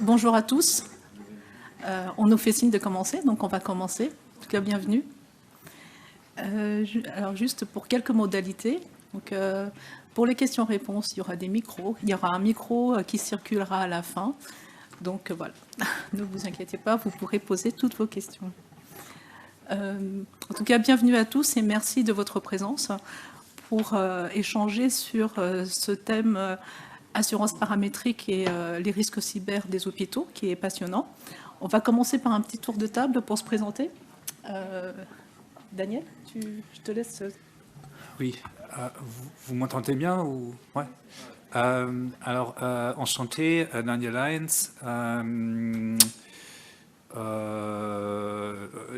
Bonjour à tous. On nous fait signe de commencer, donc on va commencer. En tout cas, bienvenue. Alors juste pour quelques modalités. Donc, pour les questions-réponses, il y aura des micros. Il y aura un micro qui circulera à la fin. Donc voilà, ne vous inquiétez pas, vous pourrez poser toutes vos questions. En tout cas, bienvenue à tous et merci de votre présence pour échanger sur ce thème assurance paramétrique et les risques cyber des hôpitaux, qui est passionnant. On va commencer par un petit tour de table pour se présenter. Daniel, je te laisse. Oui, vous m'entendez bien ou... Ouais. Alors, enchanté, Daniel Lyons.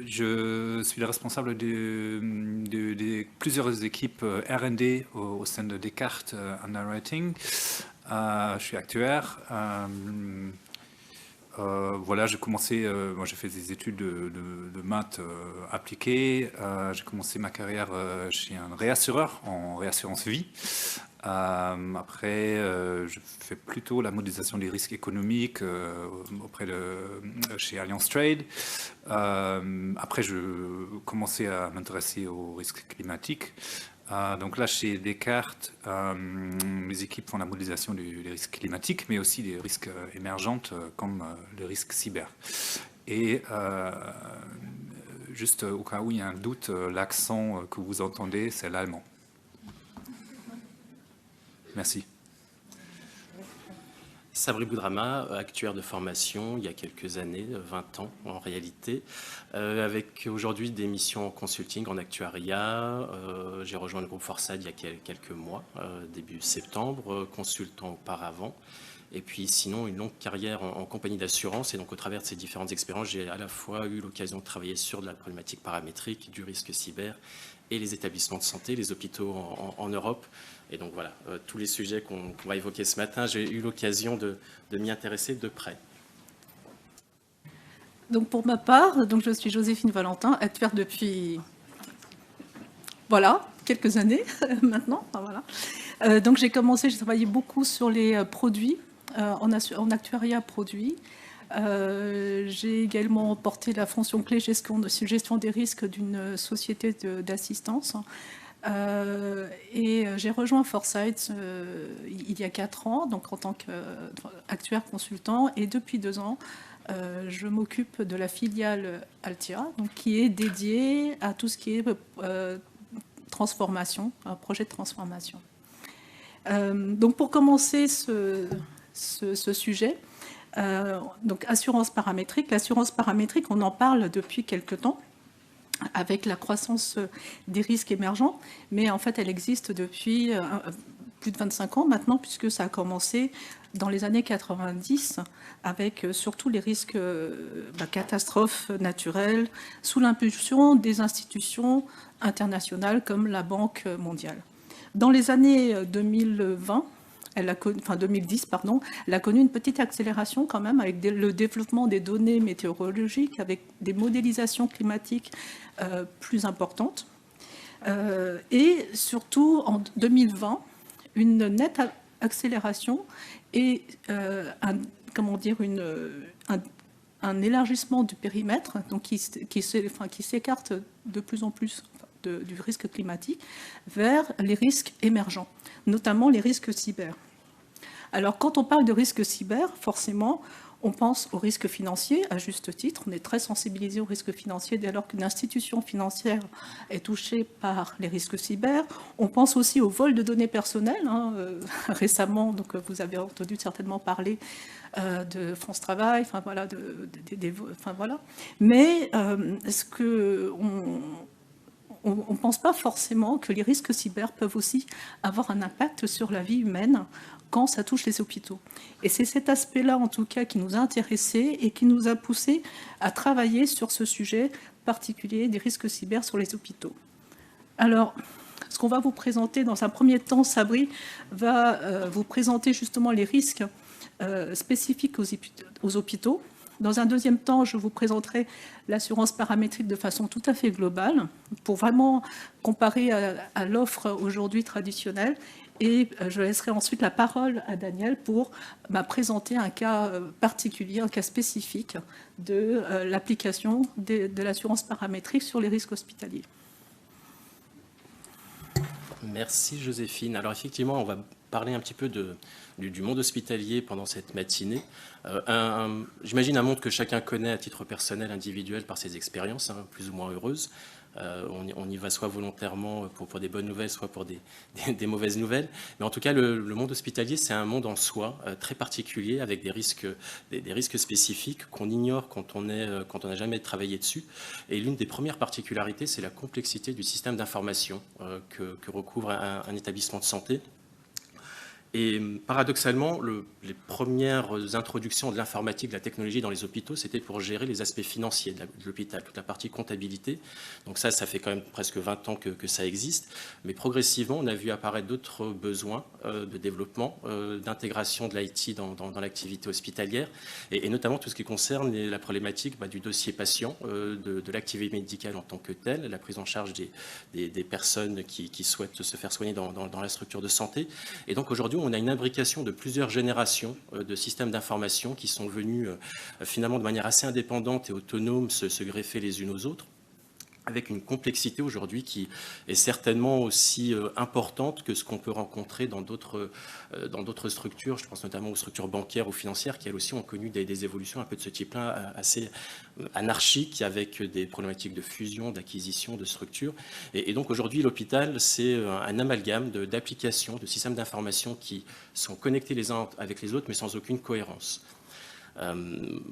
Je suis le responsable de plusieurs équipes R&D au sein de Descartes Underwriting. Je suis actuaire. Voilà, j'ai commencé, moi j'ai fait des études de maths appliquées. J'ai commencé ma carrière chez un réassureur en réassurance vie. Après, je fais plutôt la modélisation des risques économiques chez Allianz Trade. Après, je commençais à m'intéresser aux risques climatiques. Donc là, chez Descartes, mes équipes font la modélisation des risques climatiques, mais aussi des risques émergents comme le risque cyber. Et juste au cas où il y a un doute, l'accent que vous entendez, c'est l'allemand. Merci. Sabri Boudrama, actuaire de formation il y a quelques années, 20 ans en réalité, avec aujourd'hui des missions en consulting, en actuariat. J'ai rejoint le groupe Forsyth il y a quelques mois, début septembre, consultant auparavant. Et puis sinon, une longue carrière en compagnie d'assurance. Et donc au travers de ces différentes expériences, j'ai à la fois eu l'occasion de travailler sur de la problématique paramétrique, du risque cyber et les établissements de santé, les hôpitaux en Europe. Et donc voilà, tous les sujets qu'on va évoquer ce matin, j'ai eu l'occasion de m'y intéresser de près. Donc pour ma part, donc je suis Joséphine Valentin, actuaire depuis quelques années maintenant. Voilà. Donc j'ai travaillé beaucoup sur les produits, en actuariat produits. J'ai également porté la fonction clé gestion des risques d'une société d'assistance. Et j'ai rejoint Forsyth il y a 4 ans, donc en tant qu'actuaire consultant, et depuis 2 ans, je m'occupe de la filiale Altia, donc qui est dédiée à tout ce qui est transformation, un projet de transformation. Donc pour commencer ce sujet, donc assurance paramétrique. L'assurance paramétrique, on en parle depuis quelque temps, avec la croissance des risques émergents, mais en fait elle existe depuis plus de 25 ans maintenant, puisque ça a commencé dans les années 90, avec surtout les risques catastrophes naturelles, sous l'impulsion des institutions internationales comme la Banque mondiale. Dans les années 2010, elle a connu une petite accélération quand même avec le développement des données météorologiques, avec des modélisations climatiques plus importantes. Et surtout en 2020, une nette accélération et un élargissement du périmètre, donc qui s'écarte de plus en plus du risque climatique vers les risques émergents, notamment les risques cyber. Alors, quand on parle de risques cyber, forcément, on pense aux risques financiers, à juste titre. On est très sensibilisé aux risques financiers dès lors qu'une institution financière est touchée par les risques cyber. On pense aussi au vol de données personnelles. Récemment, donc, vous avez entendu certainement parler de France Travail, voilà. Mais on ne pense pas forcément que les risques cyber peuvent aussi avoir un impact sur la vie humaine quand ça touche les hôpitaux. Et c'est cet aspect-là, en tout cas, qui nous a intéressés et qui nous a poussés à travailler sur ce sujet particulier des risques cyber sur les hôpitaux. Alors, ce qu'on va vous présenter dans un premier temps, Sabri va vous présenter justement les risques spécifiques aux hôpitaux. Dans un deuxième temps, je vous présenterai l'assurance paramétrique de façon tout à fait globale, pour vraiment comparer à l'offre aujourd'hui traditionnelle. Et je laisserai ensuite la parole à Daniel pour présenter un cas particulier, un cas spécifique de l'application de l'assurance paramétrique sur les risques hospitaliers. Merci Joséphine. Alors effectivement, on va parler un petit peu du monde hospitalier pendant cette matinée. J'imagine un monde que chacun connaît à titre personnel, individuel, par ses expériences, plus ou moins heureuses. On y va soit volontairement pour des bonnes nouvelles, soit pour des mauvaises nouvelles. Mais en tout cas, le monde hospitalier, c'est un monde en soi, très particulier, avec des risques spécifiques qu'on ignore quand on n'a jamais travaillé dessus. Et l'une des premières particularités, c'est la complexité du système d'information que recouvre un établissement de santé. Et paradoxalement, les premières introductions de l'informatique, de la technologie dans les hôpitaux, c'était pour gérer les aspects financiers de l'hôpital, toute la partie comptabilité. Donc ça fait quand même presque 20 ans que ça existe. Mais progressivement, on a vu apparaître d'autres besoins de développement, d'intégration de l'IT dans l'activité hospitalière, et notamment tout ce qui concerne la problématique du dossier patient, de l'activité médicale en tant que telle, la prise en charge des personnes qui souhaitent se faire soigner dans la structure de santé. Et donc aujourd'hui, on a une imbrication de plusieurs générations de systèmes d'information qui sont venus finalement de manière assez indépendante et autonome se greffer les unes aux autres, avec une complexité aujourd'hui qui est certainement aussi importante que ce qu'on peut rencontrer dans d'autres structures. Je pense notamment aux structures bancaires ou financières qui, elles aussi, ont connu des évolutions un peu de ce type-là, assez anarchiques, avec des problématiques de fusion, d'acquisition, de structures. Et donc aujourd'hui, l'hôpital, c'est un amalgame d'applications, de systèmes d'information qui sont connectés les uns avec les autres, mais sans aucune cohérence.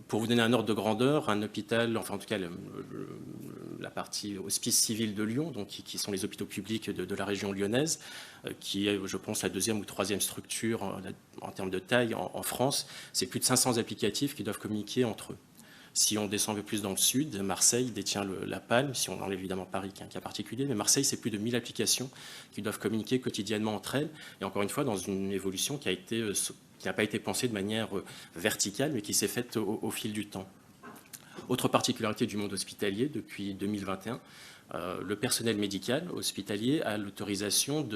Pour vous donner un ordre de grandeur, un hôpital, enfin en tout cas la partie hospice civil de Lyon, donc qui sont les hôpitaux publics de la région lyonnaise, qui est, je pense, la deuxième ou troisième structure en termes de taille en France, c'est plus de 500 applicatifs qui doivent communiquer entre eux. Si on descend un peu plus dans le sud, Marseille détient la palme, si on enlève évidemment Paris qui est un cas particulier, mais Marseille, c'est plus de 1000 applications qui doivent communiquer quotidiennement entre elles, et encore une fois, dans une évolution qui n'a pas été pensée de manière verticale, mais qui s'est faite au fil du temps. Autre particularité du monde hospitalier, depuis 2021, le personnel médical hospitalier a l'autorisation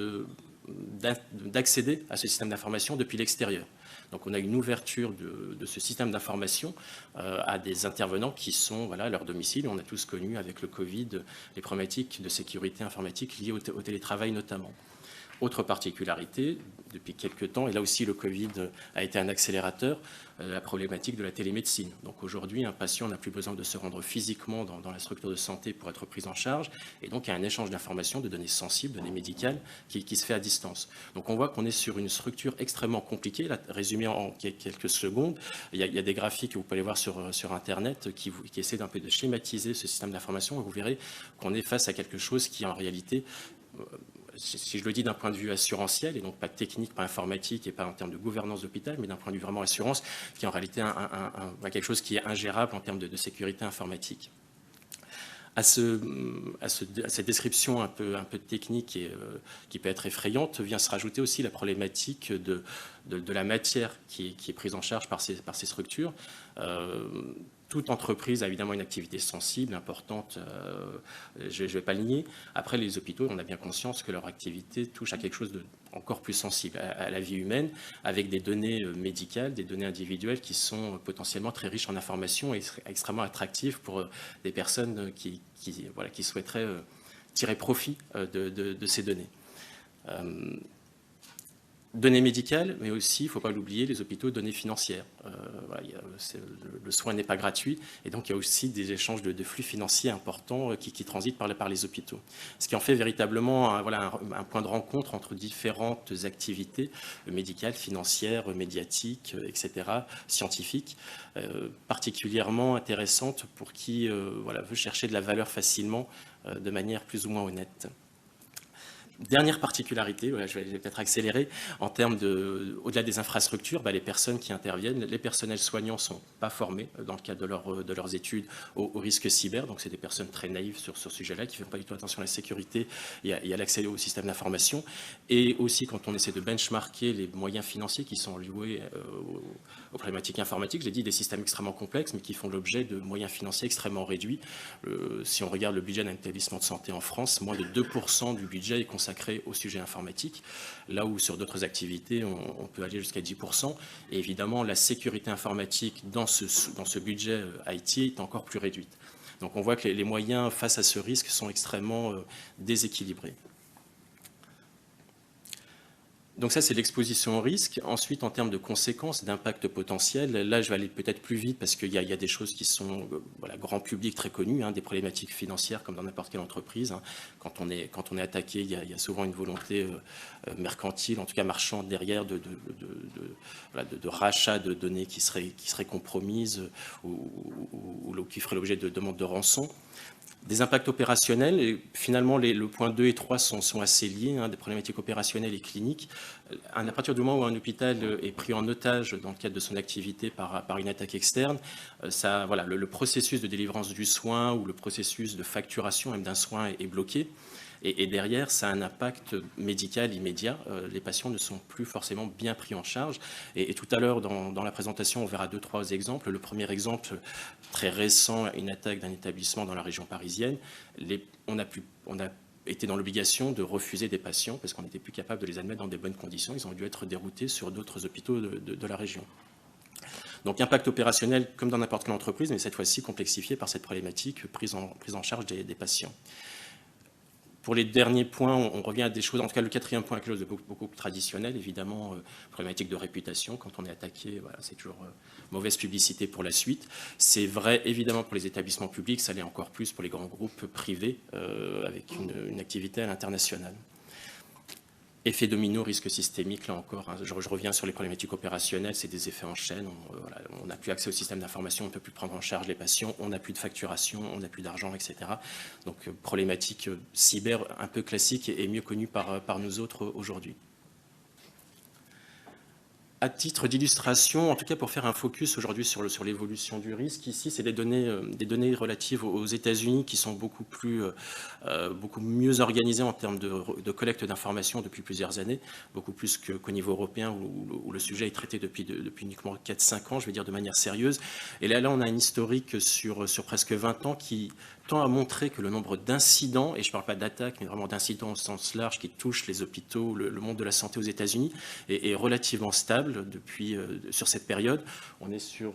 d'accéder à ce système d'information depuis l'extérieur. Donc on a une ouverture de ce système d'information à des intervenants qui sont à leur domicile. On a tous connu avec le Covid les problématiques de sécurité informatique liées au télétravail notamment. Autre particularité, depuis quelques temps, et là aussi le Covid a été un accélérateur, la problématique de la télémédecine. Donc aujourd'hui, un patient n'a plus besoin de se rendre physiquement dans la structure de santé pour être pris en charge, et donc il y a un échange d'informations, de données sensibles, données médicales, qui se fait à distance. Donc on voit qu'on est sur une structure extrêmement compliquée. Là, résumé en quelques secondes, il y a des graphiques que vous pouvez aller voir sur Internet qui essaient d'un peu de schématiser ce système d'information, et vous verrez qu'on est face à quelque chose qui en réalité... si je le dis d'un point de vue assurantiel, et donc pas technique, pas informatique et pas en termes de gouvernance d'hôpital, mais d'un point de vue vraiment assurance, qui est en réalité quelque chose qui est ingérable en termes de sécurité informatique. À cette description un peu technique et qui peut être effrayante, vient se rajouter aussi la problématique de la matière qui est prise en charge par ces structures. Toute entreprise a évidemment une activité sensible, importante, je ne vais pas le nier. Après, les hôpitaux, on a bien conscience que leur activité touche à quelque chose d'encore plus sensible, à la vie humaine, avec des données médicales, des données individuelles qui sont potentiellement très riches en informations et extrêmement attractives pour des personnes qui souhaiteraient tirer profit de ces données. Données médicales, mais aussi, il ne faut pas l'oublier, les hôpitaux, données financières. Le soin n'est pas gratuit, et donc il y a aussi des échanges de flux financiers importants qui transitent par les hôpitaux. Ce qui en fait véritablement un point de rencontre entre différentes activités médicales, financières, médiatiques, etc., scientifiques, particulièrement intéressantes pour qui veut chercher de la valeur facilement, de manière plus ou moins honnête. Dernière particularité, je vais peut-être accélérer, en termes au-delà des infrastructures, les personnes qui interviennent, les personnels soignants ne sont pas formés dans le cadre de leurs études au risque cyber, donc c'est des personnes très naïves sur ce sujet-là, qui ne font pas du tout attention à la sécurité et à l'accès au système d'information. Et aussi, quand on essaie de benchmarker les moyens financiers qui sont alloués aux problématiques informatiques, j'ai dit des systèmes extrêmement complexes, mais qui font l'objet de moyens financiers extrêmement réduits. Si on regarde le budget d'un établissement de santé en France, moins de 2% du budget est consacré consacré au sujet informatique, là où sur d'autres activités, on peut aller jusqu'à 10%. Et évidemment, la sécurité informatique dans ce budget IT est encore plus réduite. Donc on voit que les moyens face à ce risque sont extrêmement déséquilibrés. Donc ça, c'est l'exposition au risque. Ensuite, en termes de conséquences, d'impact potentiel, là, je vais aller peut-être plus vite parce qu'il y a des choses qui sont voilà, grand public très connues, des problématiques financières comme dans n'importe quelle entreprise. Quand on est attaqué, il y a souvent une volonté mercantile, en tout cas marchande derrière, de rachat de données qui seraient compromises ou qui feraient l'objet de demandes de rançon. Des impacts opérationnels, et finalement le point 2 et 3 sont assez liés, des problématiques opérationnelles et cliniques. À partir du moment où un hôpital est pris en otage dans le cadre de son activité par une attaque externe, voilà, le processus de délivrance du soin ou le processus de facturation même d'un soin est bloqué. Et derrière, ça a un impact médical immédiat. Les patients ne sont plus forcément bien pris en charge. Et tout à l'heure, dans la présentation, on verra 2-3 exemples. Le premier exemple, très récent, une attaque d'un établissement dans la région parisienne. On a été dans l'obligation de refuser des patients parce qu'on n'était plus capable de les admettre dans des bonnes conditions. Ils ont dû être déroutés sur d'autres hôpitaux de la région. Donc impact opérationnel comme dans n'importe quelle entreprise, mais cette fois-ci complexifié par cette problématique prise en charge des patients. Pour les derniers points, on revient à des choses, en tout cas le quatrième point, quelque chose de beaucoup plus traditionnel, évidemment, problématique de réputation. Quand on est attaqué, voilà, c'est toujours mauvaise publicité pour la suite. C'est vrai, évidemment, pour les établissements publics, ça l'est encore plus pour les grands groupes privés, avec une activité à l'international. Effet domino, risque systémique, là encore, je reviens sur les problématiques opérationnelles, c'est des effets en chaîne, on n'a plus accès au système d'information, on ne peut plus prendre en charge les patients, on n'a plus de facturation, on n'a plus d'argent, etc. Donc problématique cyber un peu classique et mieux connue par nous autres aujourd'hui. À titre d'illustration, en tout cas pour faire un focus aujourd'hui sur l'évolution du risque, ici c'est des données relatives aux États-Unis qui sont beaucoup mieux organisées en termes de collecte d'informations depuis plusieurs années, beaucoup plus qu'au niveau européen où le sujet est traité depuis uniquement 4-5 ans, je vais dire de manière sérieuse. Et là on a un historique sur presque 20 ans qui tend à montrer que le nombre d'incidents, et je ne parle pas d'attaques, mais vraiment d'incidents au sens large qui touchent les hôpitaux, le monde de la santé aux États-Unis, est relativement stable sur cette période. On est sur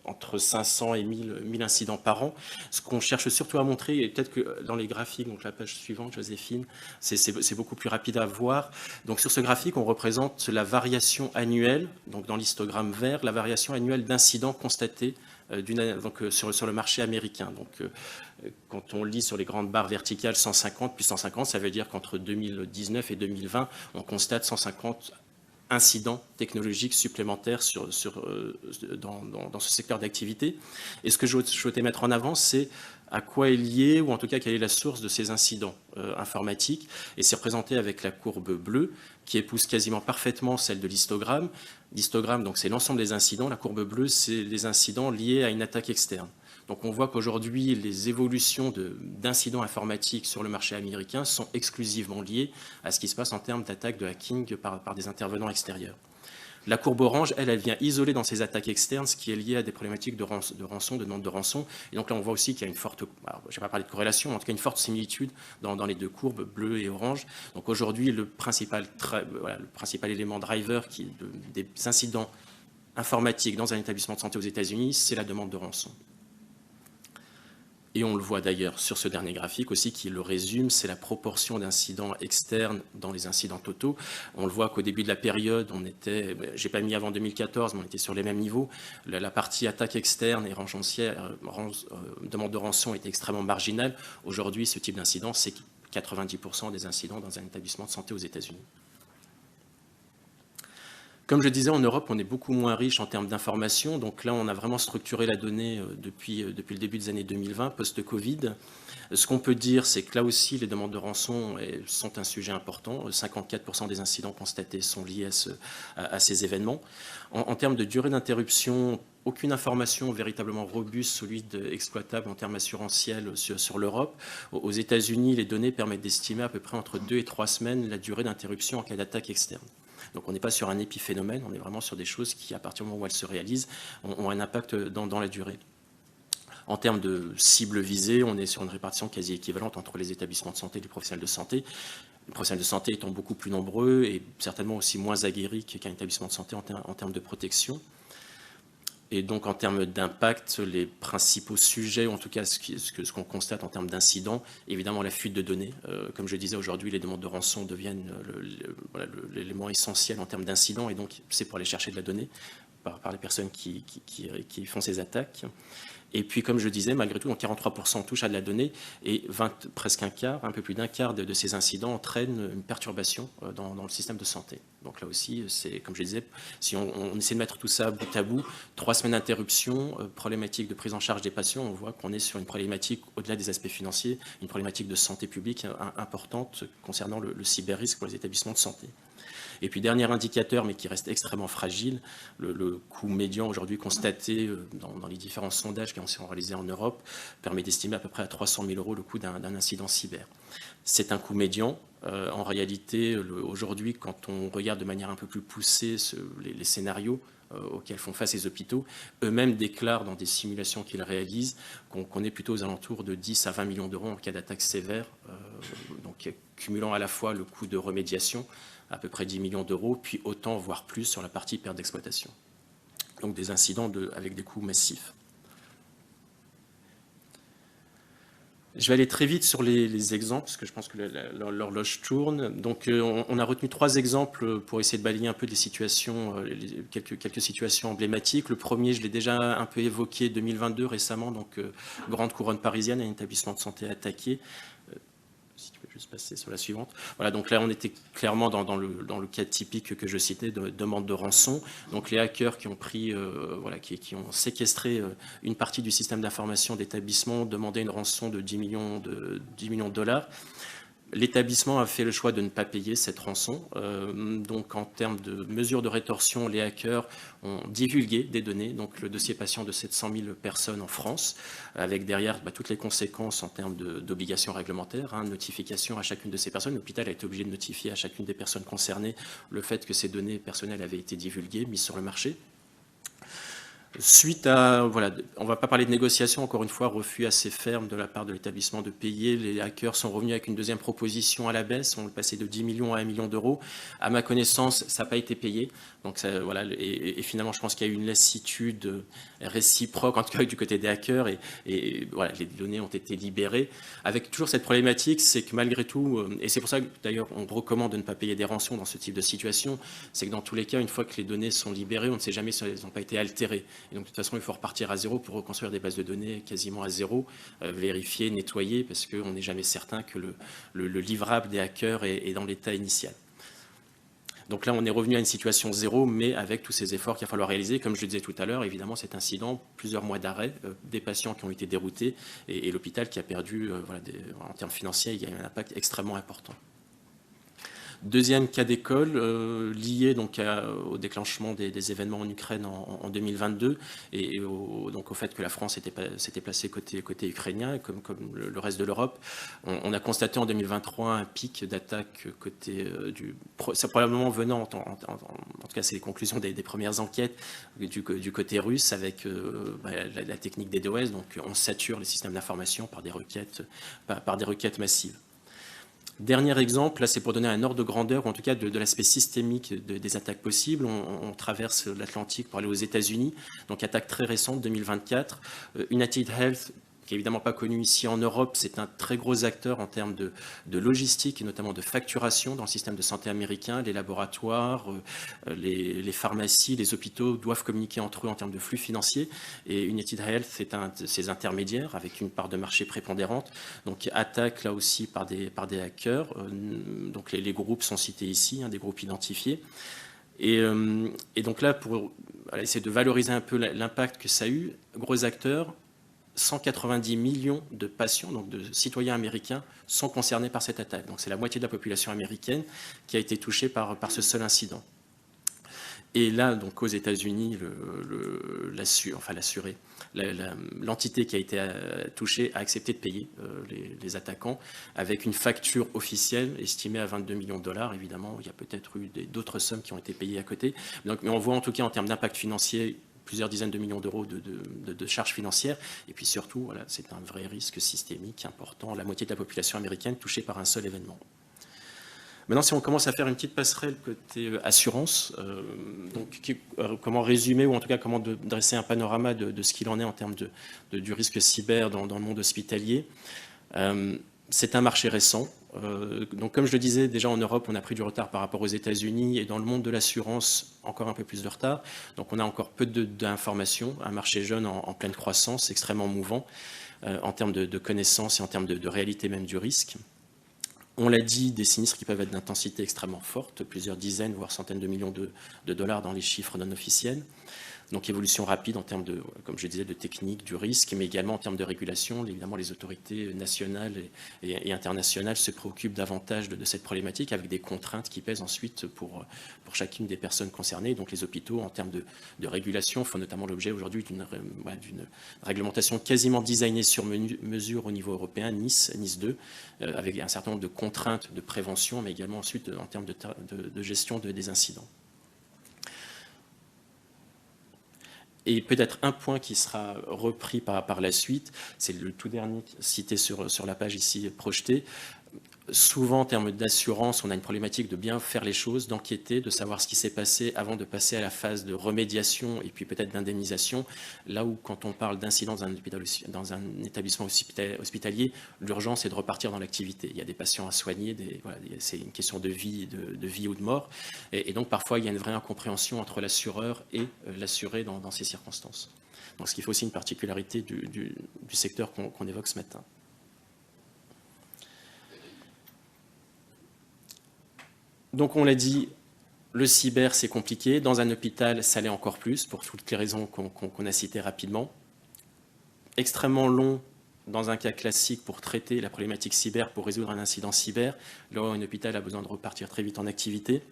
entre 500 et 1000 incidents par an. Ce qu'on cherche surtout à montrer, et peut-être que dans les graphiques, donc la page suivante, Joséphine, c'est beaucoup plus rapide à voir. Donc sur ce graphique, on représente la variation annuelle, donc dans l'histogramme vert, la variation annuelle d'incidents constatés sur le marché américain. Donc, quand on lit sur les grandes barres verticales 150 plus 150, ça veut dire qu'entre 2019 et 2020, on constate 150 incidents technologiques supplémentaires dans ce secteur d'activité. Et ce que je souhaitais mettre en avant, c'est à quoi est lié, ou en tout cas quelle est la source de ces incidents informatiques. Et c'est représenté avec la courbe bleue, qui épouse quasiment parfaitement celle de l'histogramme. L'histogramme, donc, c'est l'ensemble des incidents. La courbe bleue, c'est les incidents liés à une attaque externe. Donc on voit qu'aujourd'hui, les évolutions d'incidents informatiques sur le marché américain sont exclusivement liées à ce qui se passe en termes d'attaques de hacking par des intervenants extérieurs. La courbe orange, elle vient isoler dans ces attaques externes ce qui est lié à des problématiques de rançon, de demande de rançon. Et donc là, on voit aussi qu'il y a une forte, je ne vais pas parler de corrélation, mais en tout cas une forte similitude dans les deux courbes, bleu et orange. Donc aujourd'hui, le principal élément driver des incidents informatiques dans un établissement de santé aux États-Unis, c'est la demande de rançon. Et on le voit d'ailleurs sur ce dernier graphique aussi qui le résume, c'est la proportion d'incidents externes dans les incidents totaux. On le voit qu'au début de la période, on était, j'ai pas mis avant 2014, mais on était sur les mêmes niveaux. La partie attaque externe et demande de rançon était extrêmement marginale. Aujourd'hui, ce type d'incident, c'est 90% des incidents dans un établissement de santé aux États-Unis. Comme je disais, en Europe, on est beaucoup moins riche en termes d'informations. Donc là, on a vraiment structuré la donnée depuis le début des années 2020, post-Covid. Ce qu'on peut dire, c'est que là aussi, les demandes de rançon sont un sujet important. 54% des incidents constatés sont liés à ces événements. En termes de durée d'interruption, aucune information véritablement robuste, solide, exploitable en termes assurantiels sur l'Europe. Aux États-Unis, les données permettent d'estimer à peu près entre 2 et 3 semaines la durée d'interruption en cas d'attaque externe. Donc on n'est pas sur un épiphénomène, on est vraiment sur des choses qui, à partir du moment où elles se réalisent, ont un impact dans la durée. En termes de cible visée, on est sur une répartition quasi équivalente entre les établissements de santé et les professionnels de santé. Les professionnels de santé étant beaucoup plus nombreux et certainement aussi moins aguerris qu'un établissement de santé en termes de protection. Et donc, en termes d'impact, les principaux sujets, en tout cas ce qu'on constate en termes d'incidents, évidemment la fuite de données. Comme je disais, aujourd'hui, les demandes de rançon deviennent l'élément essentiel en termes d'incidents, et donc c'est pour aller chercher de la donnée par les personnes qui font ces attaques. Et puis, comme je disais, malgré tout, donc 43% touchent à de la donnée et presque un quart, un peu plus d'un quart de ces incidents entraînent une perturbation dans le système de santé. Donc là aussi, c'est comme je disais, si on essaie de mettre tout ça bout à bout, 3 semaines d'interruption, problématique de prise en charge des patients, on voit qu'on est sur une problématique, au-delà des aspects financiers, une problématique de santé publique importante concernant le cyber-risque pour les établissements de santé. Et puis, dernier indicateur, mais qui reste extrêmement fragile, le coût médian aujourd'hui constaté dans les différents sondages qui ont été réalisés en Europe permet d'estimer à peu près à 300 000 € le coût d'un incident cyber. C'est un coût médian. En réalité, aujourd'hui, quand on regarde de manière un peu plus poussée les scénarios auxquels font face les hôpitaux, eux-mêmes déclarent dans des simulations qu'ils réalisent qu'on est plutôt aux alentours de 10 à 20 millions d'euros en cas d'attaque sévère, donc cumulant à la fois le coût de remédiation, à peu près 10 millions d'euros, puis autant, voire plus, sur la partie perte d'exploitation. Donc des incidents avec des coûts massifs. Je vais aller très vite sur les exemples, parce que je pense que l'horloge tourne. Donc on a retenu 3 exemples pour essayer de balayer un peu des situations, quelques situations emblématiques. Le premier, je l'ai déjà un peu évoqué, 2022 récemment, donc grande couronne parisienne, un établissement de santé attaqué. Si tu peux juste passer sur la suivante. Voilà, donc là, on était clairement dans le cas typique que je citais, de demande de rançon. Donc les hackers qui ont pris, qui ont séquestré une partie du système d'information d'établissement, demandaient une rançon de 10 millions de $. L'établissement a fait le choix de ne pas payer cette rançon. Donc, en termes de mesures de rétorsion, les hackers ont divulgué des données. Donc, le dossier patient de 700 000 personnes en France, avec derrière toutes les conséquences en termes d'obligations réglementaires, notification à chacune de ces personnes. L'hôpital a été obligé de notifier à chacune des personnes concernées le fait que ces données personnelles avaient été divulguées, mises sur le marché. Suite à, on ne va pas parler de négociation, encore une fois, refus assez ferme de la part de l'établissement de payer. Les hackers sont revenus avec une deuxième proposition à la baisse, on est passé de 10 millions à 1 million d'euros. À ma connaissance, ça n'a pas été payé. Donc ça, et finalement, je pense qu'il y a eu une lassitude réciproque, en tout cas du côté des hackers, et les données ont été libérées. Avec toujours cette problématique, c'est que malgré tout, et c'est pour ça que d'ailleurs on recommande de ne pas payer des rançons dans ce type de situation, c'est que dans tous les cas, une fois que les données sont libérées, on ne sait jamais si elles n'ont pas été altérées. Et donc, de toute façon, il faut repartir à zéro pour reconstruire des bases de données quasiment à zéro, vérifier, nettoyer, parce qu'on n'est jamais certain que le livrable des hackers est dans l'état initial. Donc là, on est revenu à une situation zéro, mais avec tous ces efforts qu'il va falloir réaliser. Comme je le disais tout à l'heure, évidemment, cet incident, plusieurs mois d'arrêt, des patients qui ont été déroutés, et l'hôpital qui a perdu, en termes financiers, il y a eu un impact extrêmement important. Deuxième cas d'école, lié donc au déclenchement des événements en Ukraine en 2022 et donc au fait que la France s'était placée côté ukrainien, comme le reste de l'Europe. On a constaté en 2023 un pic d'attaque côté c'est probablement venant, en tout cas c'est les conclusions des premières enquêtes du côté russe avec la technique des DOS, donc on sature les systèmes d'information par des requêtes massives. Dernier exemple, là c'est pour donner un ordre de grandeur, ou en tout cas de l'aspect systémique des attaques possibles. On traverse l'Atlantique pour aller aux États-Unis, donc attaque très récente, 2024. United Health, qui n'est évidemment pas connu ici en Europe, c'est un très gros acteur en termes de logistique et notamment de facturation dans le système de santé américain. Les laboratoires, les pharmacies, les hôpitaux doivent communiquer entre eux en termes de flux financiers. Et United Health, c'est un de ces intermédiaires avec une part de marché prépondérante. Donc attaque là aussi par des hackers. Donc les groupes sont cités ici, des groupes identifiés. Et donc là, pour essayer de valoriser un peu l'impact que ça a eu, gros acteurs, 190 millions de patients, donc de citoyens américains, sont concernés par cette attaque. Donc c'est la moitié de la population américaine qui a été touchée par ce seul incident. Et là, donc aux États-Unis, l'entité qui a été touchée a accepté de payer les attaquants avec une facture officielle estimée à 22 millions de $. Évidemment, il y a peut-être eu d'autres sommes qui ont été payées à côté. Donc, mais on voit en tout cas en termes d'impact financier plusieurs dizaines de millions d'euros de charges financières. Et puis surtout, voilà, c'est un vrai risque systémique important. La moitié de la population américaine touchée par un seul événement. Maintenant, si on commence à faire une petite passerelle côté assurance, comment résumer, ou en tout cas comment dresser un panorama de ce qu'il en est en termes du risque cyber dans le monde hospitalier. C'est un marché récent. Donc, comme je le disais, déjà en Europe, on a pris du retard par rapport aux États-Unis, et dans le monde de l'assurance, encore un peu plus de retard. Donc, on a encore peu d'informations, un marché jeune en pleine croissance, extrêmement mouvant en termes de connaissances et en termes de réalité même du risque. On l'a dit, des sinistres qui peuvent être d'intensité extrêmement forte, plusieurs dizaines, voire centaines de millions de dollars dans les chiffres non officiels. Donc évolution rapide en termes de, comme je disais, de technique, du risque, mais également en termes de régulation. Évidemment, les autorités nationales et internationales se préoccupent davantage de cette problématique, avec des contraintes qui pèsent ensuite pour chacune des personnes concernées. Donc les hôpitaux, en termes de régulation, font notamment l'objet aujourd'hui d'une réglementation quasiment designée sur mesure au niveau européen, Nice 2, avec un certain nombre de contraintes de prévention, mais également ensuite en termes de gestion des incidents. Et peut-être un point qui sera repris par la suite, c'est le tout dernier cité sur la page ici projetée. Souvent, en termes d'assurance, on a une problématique de bien faire les choses, d'enquêter, de savoir ce qui s'est passé avant de passer à la phase de remédiation et puis peut-être d'indemnisation. Là où, quand on parle d'incidents dans un établissement hospitalier, l'urgence est de repartir dans l'activité. Il y a des patients à soigner, c'est une question de vie ou de mort. Et donc, parfois, il y a une vraie incompréhension entre l'assureur et l'assuré dans ces circonstances. Donc, ce qui fait aussi une particularité du secteur qu'on évoque ce matin. Donc on l'a dit, le cyber c'est compliqué, dans un hôpital ça l'est encore plus, pour toutes les raisons qu'on a citées rapidement. Extrêmement long dans un cas classique pour traiter la problématique cyber, pour résoudre un incident cyber, là où un hôpital a besoin de repartir très vite en activité.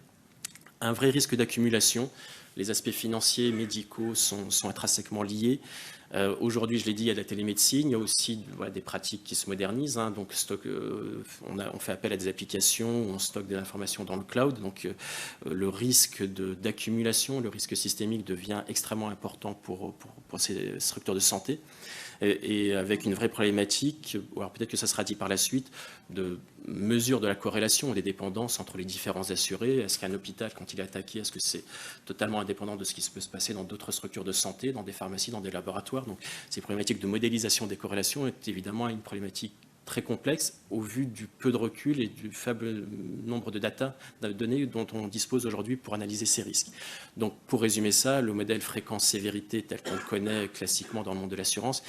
Un vrai risque d'accumulation, les aspects financiers, médicaux sont intrinsèquement liés. Aujourd'hui, je l'ai dit, il y a de la télémédecine, il y a aussi des pratiques qui se modernisent. Donc, on fait appel à des applications, on stocke de l'information dans le cloud. Donc, le risque d'accumulation, le risque systémique devient extrêmement important pour ces structures de santé. Et avec une vraie problématique, alors peut-être que ça sera dit par la suite, de mesure de la corrélation ou des dépendances entre les différents assurés. Est-ce qu'un hôpital, quand il est attaqué, est-ce que c'est totalement indépendant de ce qui peut se passer dans d'autres structures de santé, dans des pharmacies, dans des laboratoires? Donc ces problématiques de modélisation des corrélations est évidemment une problématique très complexe au vu du peu de recul et du faible nombre de données dont on dispose aujourd'hui pour analyser ces risques. Donc pour résumer ça, le modèle fréquence-sévérité tel qu'on le connaît classiquement dans le monde de l'assurance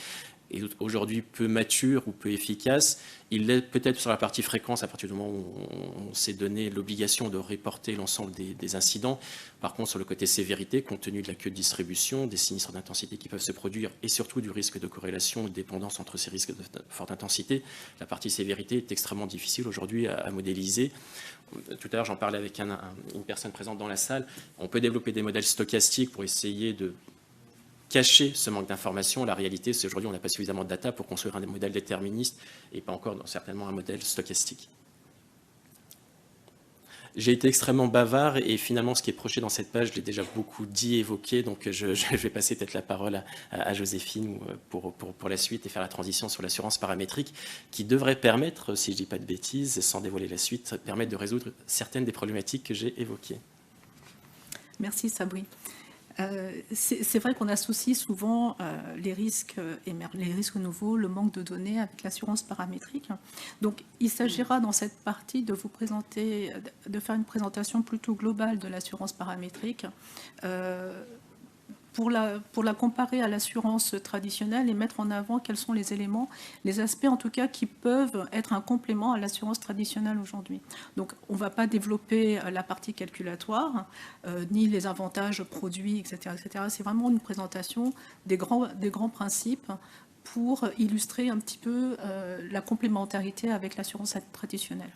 est aujourd'hui peu mature ou peu efficace. Il l'est peut-être sur la partie fréquence à partir du moment où on s'est donné l'obligation de reporter l'ensemble des incidents. Par contre, sur le côté sévérité, compte tenu de la queue de distribution, des sinistres d'intensité qui peuvent se produire et surtout du risque de corrélation ou de dépendance entre ces risques de forte intensité, la partie sévérité est extrêmement difficile aujourd'hui à modéliser. Tout à l'heure, j'en parlais avec une personne présente dans la salle. On peut développer des modèles stochastiques pour essayer de cacher ce manque d'informations. La réalité, c'est qu'aujourd'hui, on n'a pas suffisamment de data pour construire un modèle déterministe et pas encore certainement un modèle stochastique. J'ai été extrêmement bavard et finalement, ce qui est projeté dans cette page, je l'ai déjà beaucoup dit, évoqué, donc je vais passer peut-être la parole à Joséphine pour la suite et faire la transition sur l'assurance paramétrique qui devrait permettre, si je ne dis pas de bêtises, sans dévoiler la suite, permettre de résoudre certaines des problématiques que j'ai évoquées. Merci Sabri. C'est vrai qu'on associe souvent les risques nouveaux, le manque de données avec l'assurance paramétrique. Donc, il s'agira dans cette partie de vous présenter, de faire une présentation plutôt globale de l'assurance paramétrique pour la comparer à l'assurance traditionnelle et mettre en avant quels sont les éléments, les aspects en tout cas qui peuvent être un complément à l'assurance traditionnelle aujourd'hui. Donc on ne va pas développer la partie calculatoire, ni les avantages produits, etc. etc. C'est vraiment une présentation des grands principes pour illustrer un petit peu la complémentarité avec l'assurance traditionnelle.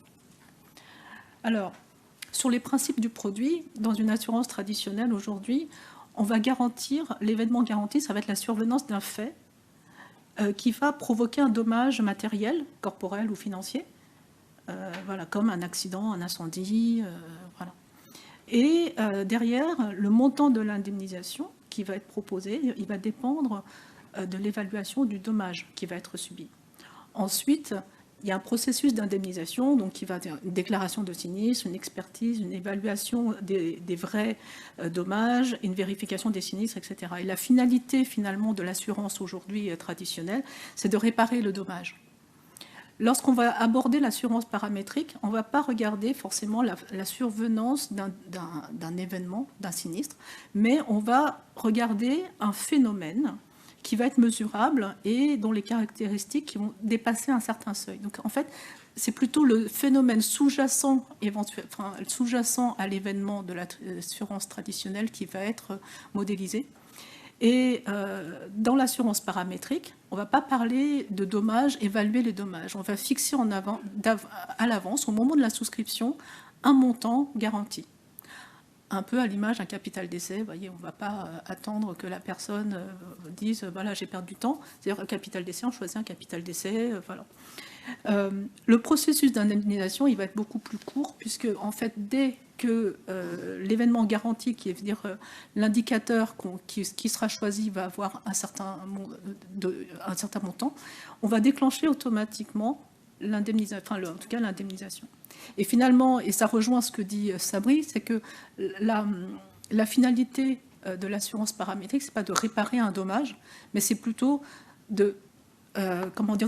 Alors, sur les principes du produit, dans une assurance traditionnelle aujourd'hui, on va garantir, l'événement garanti, ça va être la survenance d'un fait qui va provoquer un dommage matériel, corporel ou financier, voilà, comme un accident, un incendie, voilà. Et derrière, le montant de l'indemnisation qui va être proposé, il va dépendre de l'évaluation du dommage qui va être subi. Ensuite, il y a un processus d'indemnisation, donc qui va être une déclaration de sinistre, une expertise, une évaluation des vrais dommages, une vérification des sinistres, etc. Et la finalité, finalement, de l'assurance aujourd'hui traditionnelle, c'est de réparer le dommage. Lorsqu'on va aborder l'assurance paramétrique, on ne va pas regarder forcément la survenance d'un événement, d'un sinistre, mais on va regarder un phénomène qui va être mesurable et dont les caractéristiques qui vont dépasser un certain seuil. Donc en fait, c'est plutôt le phénomène sous-jacent à l'événement de l'assurance traditionnelle qui va être modélisé. Et dans l'assurance paramétrique, on ne va pas parler de dommages, évaluer les dommages. On va fixer à l'avance, au moment de la souscription, un montant garanti. Un peu à l'image d'un capital d'essai. Vous voyez, on ne va pas attendre que la personne dise « voilà, j'ai perdu du temps ». C'est-à-dire, le capital d'essai, on choisit un capital d'essai. Voilà. Le processus d'indemnisation, il va être beaucoup plus court, puisque, en fait, dès que l'événement garanti, qui est dire l'indicateur qui sera choisi, va avoir un certain montant, on va déclencher automatiquement l'indemnisation. Et finalement, et ça rejoint ce que dit Sabri, c'est que la finalité de l'assurance paramétrique, ce n'est pas de réparer un dommage, mais c'est plutôt de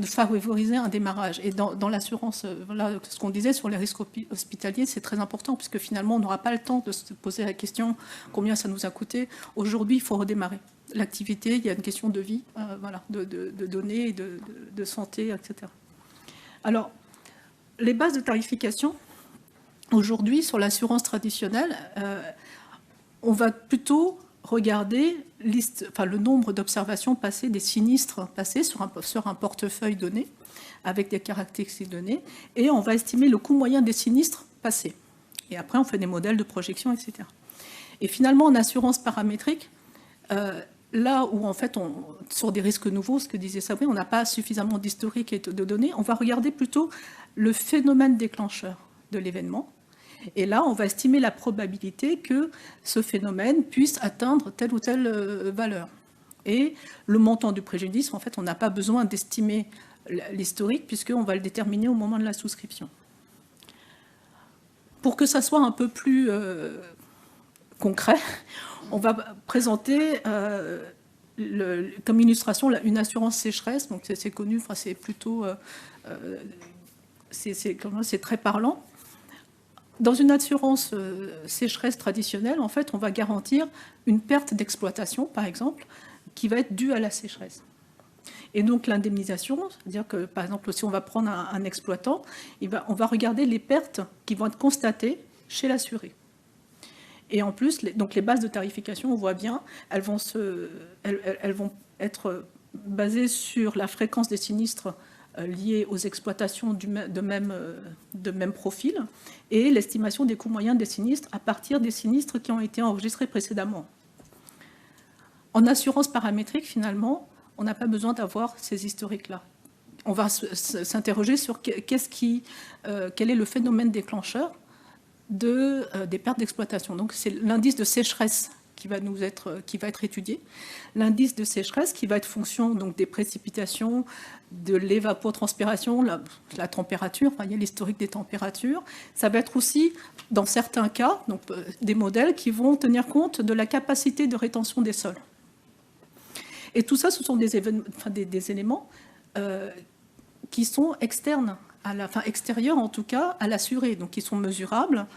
favoriser un démarrage. Et dans l'assurance, voilà, ce qu'on disait sur les risques hospitaliers, c'est très important, puisque finalement, on n'aura pas le temps de se poser la question combien ça nous a coûté. Aujourd'hui, il faut redémarrer l'activité, il y a une question de vie, voilà, de données, de santé, etc. Alors, les bases de tarification, aujourd'hui, sur l'assurance traditionnelle, on va plutôt regarder le nombre d'observations passées, des sinistres passés sur un portefeuille donné, avec des caractéristiques données, et on va estimer le coût moyen des sinistres passés. Et après, on fait des modèles de projection, etc. Et finalement, en assurance paramétrique, là où, en fait, sur des risques nouveaux, ce que disait Sabri, on n'a pas suffisamment d'historique et de données, on va regarder plutôt le phénomène déclencheur de l'événement. Et là, on va estimer la probabilité que ce phénomène puisse atteindre telle ou telle valeur. Et le montant du préjudice, en fait, on n'a pas besoin d'estimer l'historique, puisqu'on va le déterminer au moment de la souscription. Pour que ça soit un peu plus concret, on va présenter comme illustration une assurance sécheresse. Donc c'est connu, enfin, c'est plutôt... c'est très parlant. Dans une assurance sécheresse traditionnelle, en fait, on va garantir une perte d'exploitation, par exemple, qui va être due à la sécheresse. Et donc l'indemnisation, c'est-à-dire que, par exemple, si on va prendre un exploitant, on va regarder les pertes qui vont être constatées chez l'assuré. Et en plus, donc les bases de tarification, on voit bien, elles vont être basées sur la fréquence des sinistres liés aux exploitations de même profil et l'estimation des coûts moyens des sinistres à partir des sinistres qui ont été enregistrés précédemment. En assurance paramétrique, finalement, on n'a pas besoin d'avoir ces historiques-là. On va s'interroger sur quel est le phénomène déclencheur des pertes d'exploitation. Donc c'est l'indice de sécheresse qui va être étudié. L'indice de sécheresse qui va être fonction donc, des précipitations, de l'évapotranspiration, la température, enfin, il y a l'historique des températures. Ça va être aussi, dans certains cas, donc, des modèles qui vont tenir compte de la capacité de rétention des sols. Et tout ça, ce sont des éléments qui sont externes, extérieurs en tout cas, à l'assuré, donc qui sont mesurables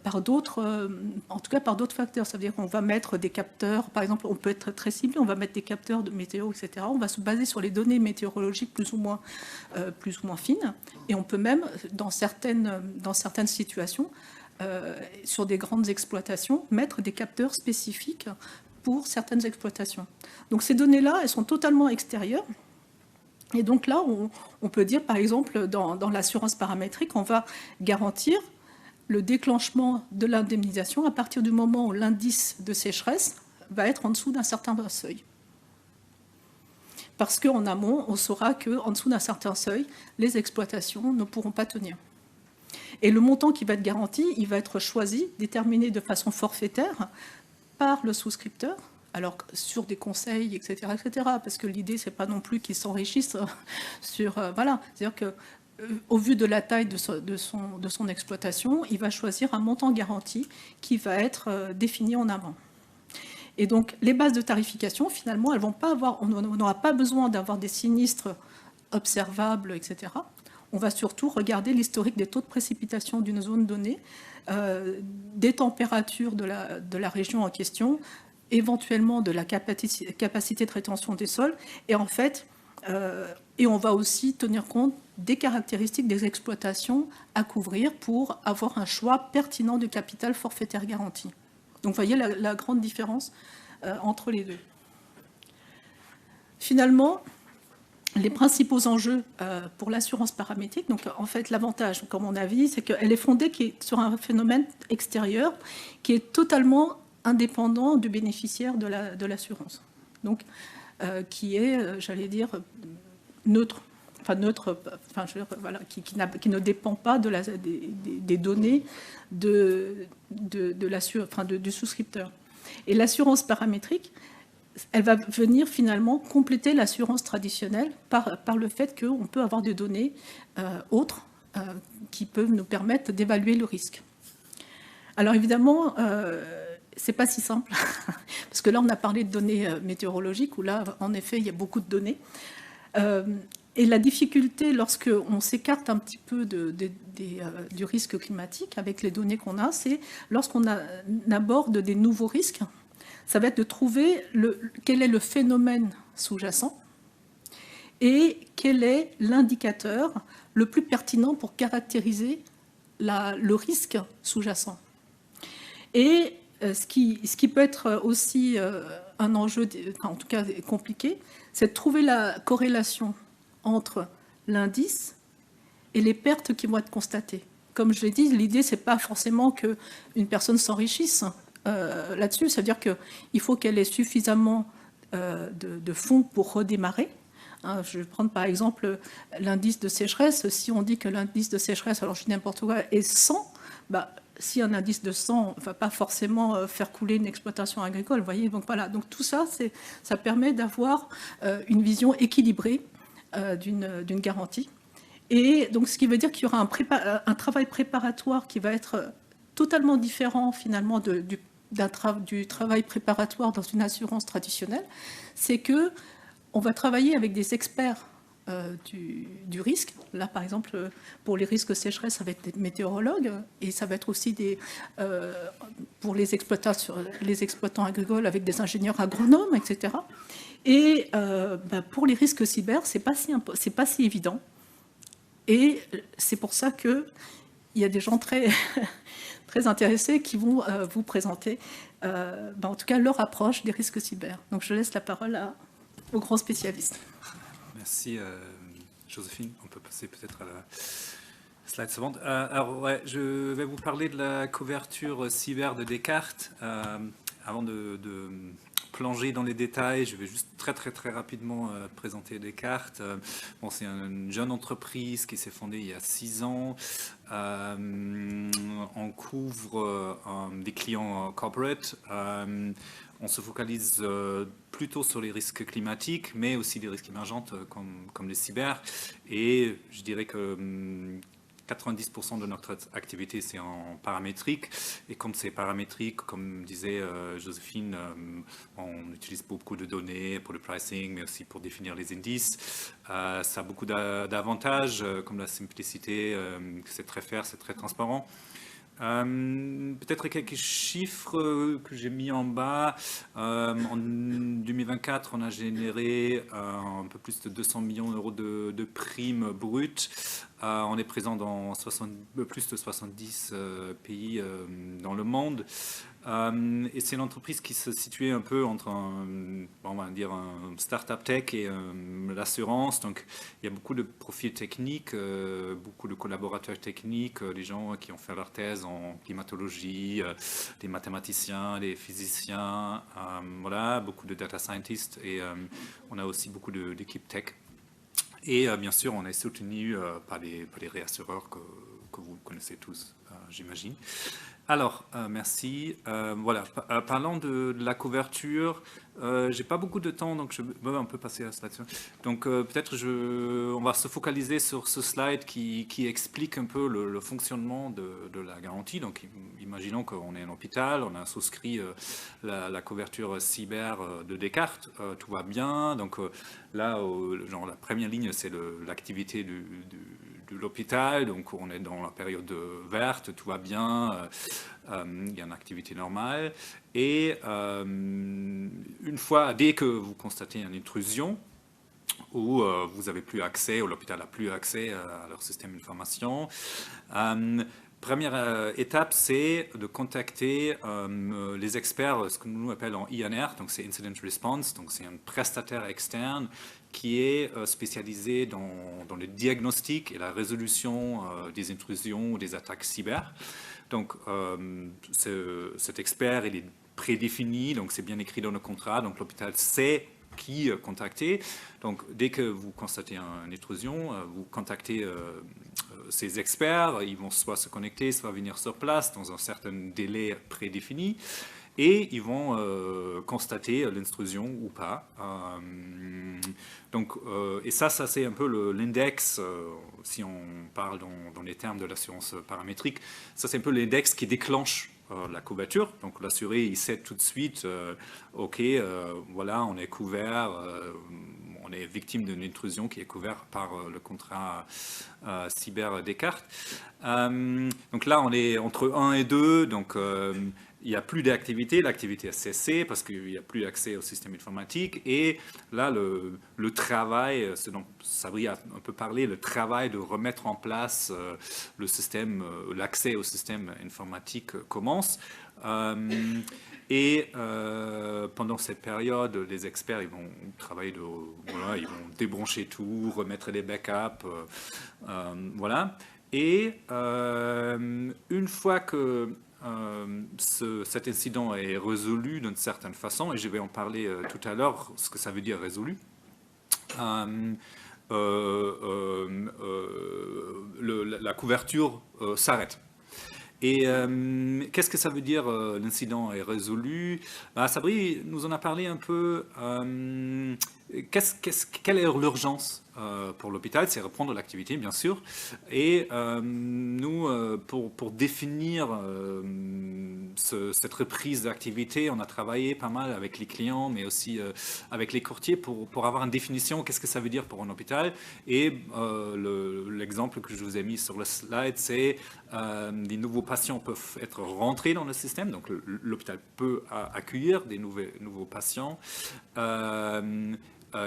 par d'autres, en tout cas par d'autres facteurs. Ça veut dire qu'on va mettre des capteurs, par exemple, on peut être très ciblé, on va mettre des capteurs de météo, etc. On va se baser sur les données météorologiques plus ou moins fines, et on peut même, dans certaines situations, sur des grandes exploitations, mettre des capteurs spécifiques pour certaines exploitations. Donc ces données-là, elles sont totalement extérieures. Et donc là, on peut dire, par exemple, dans l'assurance paramétrique, on va garantir le déclenchement de l'indemnisation à partir du moment où l'indice de sécheresse va être en dessous d'un certain seuil. Parce qu'en amont, on saura qu'en dessous d'un certain seuil, les exploitations ne pourront pas tenir. Et le montant qui va être garanti, il va être choisi, déterminé de façon forfaitaire par le souscripteur alors sur des conseils, etc., parce que l'idée, c'est pas non plus qu'ils s'enrichissent sur... voilà, c'est-à-dire que au vu de la taille de son exploitation, il va choisir un montant garanti qui va être défini en amont. Et donc, les bases de tarification, finalement, elles vont pas avoir, on n'aura pas besoin d'avoir des sinistres observables, etc. On va surtout regarder l'historique des taux de précipitation d'une zone donnée, des températures de la région en question, éventuellement de la capacité de rétention des sols, et en fait, et on va aussi tenir compte des caractéristiques des exploitations à couvrir pour avoir un choix pertinent du capital forfaitaire garanti. Donc vous voyez la grande différence entre les deux. Finalement, les principaux enjeux pour l'assurance paramétrique, donc en fait l'avantage, comme on a vu, c'est qu'elle est fondée sur un phénomène extérieur qui est totalement indépendant du bénéficiaire de l'assurance. Donc qui est, j'allais dire, neutre. Voilà, qui ne dépend pas des données du souscripteur. Et l'assurance paramétrique, elle va venir finalement compléter l'assurance traditionnelle par le fait qu'on peut avoir des données autres qui peuvent nous permettre d'évaluer le risque. Alors évidemment, c'est pas si simple, parce que là on a parlé de données météorologiques, où là en effet il y a beaucoup de données. Et la difficulté, lorsqu'on s'écarte un petit peu du risque climatique avec les données qu'on a, c'est lorsqu'on aborde des nouveaux risques, ça va être de trouver quel est le phénomène sous-jacent et quel est l'indicateur le plus pertinent pour caractériser le risque sous-jacent. Et ce qui peut être aussi un enjeu, en tout cas compliqué, c'est de trouver la corrélation entre l'indice et les pertes qui vont être constatées. Comme je l'ai dit, l'idée, ce n'est pas forcément qu'une personne s'enrichisse là-dessus. C'est-à-dire qu'il faut qu'elle ait suffisamment de fonds pour redémarrer. Je vais prendre par exemple l'indice de sécheresse. Si on dit que l'indice de sécheresse, alors je dis n'importe quoi, est 100, si un indice de 100 ne va pas forcément faire couler une exploitation agricole, vous voyez, donc voilà. Donc tout ça, ça permet d'avoir une vision équilibrée d'une garantie. Et donc, ce qui veut dire qu'il y aura un travail préparatoire qui va être totalement différent, finalement, du travail préparatoire dans une assurance traditionnelle. C'est qu'on va travailler avec des experts du risque. Là, par exemple, pour les risques sécheresse, ça va être des météorologues, et ça va être aussi pour les exploitants agricoles avec des ingénieurs agronomes, etc. Et pour les risques cyber, c'est pas si évident. Et c'est pour ça qu'il y a des gens très, très intéressés qui vont vous présenter, en tout cas, leur approche des risques cyber. Donc, je laisse la parole aux grands spécialistes. Merci, Joséphine. On peut passer peut-être à la slide suivante. Alors, ouais, je vais vous parler de la couverture cyber de Descartes. Avant de plonger dans les détails, je vais juste très rapidement présenter Descartes. Bon, c'est une jeune entreprise qui s'est fondée il y a 6 ans. On couvre des clients corporate. On se focalise plutôt sur les risques climatiques, mais aussi des risques émergents comme les cyber. Et je dirais que 90% de notre activité, c'est en paramétrique. Et comme c'est paramétrique, comme disait Joséphine, on utilise beaucoup de données pour le pricing, mais aussi pour définir les indices. Ça a beaucoup d'avantages, comme la simplicité, c'est très fair, c'est très transparent. Peut-être quelques chiffres que j'ai mis en bas. En 2024, on a généré un peu plus de 200 millions d'euros de primes brutes. On est présent dans plus de 70 pays dans le monde. Et c'est une entreprise qui se situait un peu entre on va dire un start-up tech et l'assurance. Donc il y a beaucoup de profils techniques, beaucoup de collaborateurs techniques, des gens qui ont fait leur thèse en climatologie, des mathématiciens, des physiciens, voilà, beaucoup de data scientists, et on a aussi beaucoup d'équipes tech. Et bien sûr, on est soutenu par les réassureurs que vous connaissez tous, j'imagine. Alors, merci. Voilà, parlant de la couverture, j'ai pas beaucoup de temps, donc je vais un peu passer à cela. Donc, peut-être on va se focaliser sur ce slide qui explique un peu le fonctionnement de la garantie. Donc, imaginons qu'on est un hôpital, on a souscrit la couverture cyber de Descartes, tout va bien. Donc, là, genre, la première ligne, c'est l'activité de l'hôpital, donc on est dans la période verte, tout va bien, il y a une activité normale. Et une fois, dès que vous constatez une intrusion, où vous n'avez plus accès, ou l'hôpital n'a plus accès à leur système d'information, première étape, c'est de contacter les experts, ce que nous appelons en INR, donc c'est Incident Response, donc c'est un prestataire externe qui est spécialisé dans le diagnostic et la résolution des intrusions ou des attaques cyber. Donc cet expert, il est prédéfini, donc c'est bien écrit dans le contrat, donc l'hôpital sait qui contacter. Donc dès que vous constatez une intrusion, vous contactez ces experts, ils vont soit se connecter, soit venir sur place dans un certain délai prédéfini, et ils vont constater l'intrusion ou pas. Donc, et ça c'est un peu l'index, si on parle dans les termes de l'assurance paramétrique, ça c'est un peu l'index qui déclenche la couverture. Donc l'assuré, il sait tout de suite, ok, voilà, on est couvert, on est victime d'une intrusion qui est couverte par le contrat cyber Descartes. Donc là, on est entre 1 et 2, donc il n'y a plus d'activité, l'activité a cessé parce qu'il n'y a plus accès au système informatique. Et là, le travail, ce dont Sabri a un peu parlé, le travail de remettre en place le système, l'accès au système informatique commence. Et pendant cette période, les experts, ils vont travailler, voilà, ils vont débrancher tout, remettre les backups, voilà. Et une fois que cet incident est résolu d'une certaine façon, et je vais en parler tout à l'heure, ce que ça veut dire résolu, la couverture s'arrête. Et qu'est-ce que ça veut dire l'incident est résolu? Sabri nous en a parlé un peu. Quelle est l'urgence pour l'hôpital? C'est reprendre l'activité, bien sûr. Et nous, pour définir cette reprise d'activité, on a travaillé pas mal avec les clients, mais aussi avec les courtiers pour avoir une définition, qu'est-ce que ça veut dire pour un hôpital. Et l'exemple que je vous ai mis sur le slide, c'est des nouveaux patients peuvent être rentrés dans le système, donc l'hôpital peut accueillir des nouveaux patients.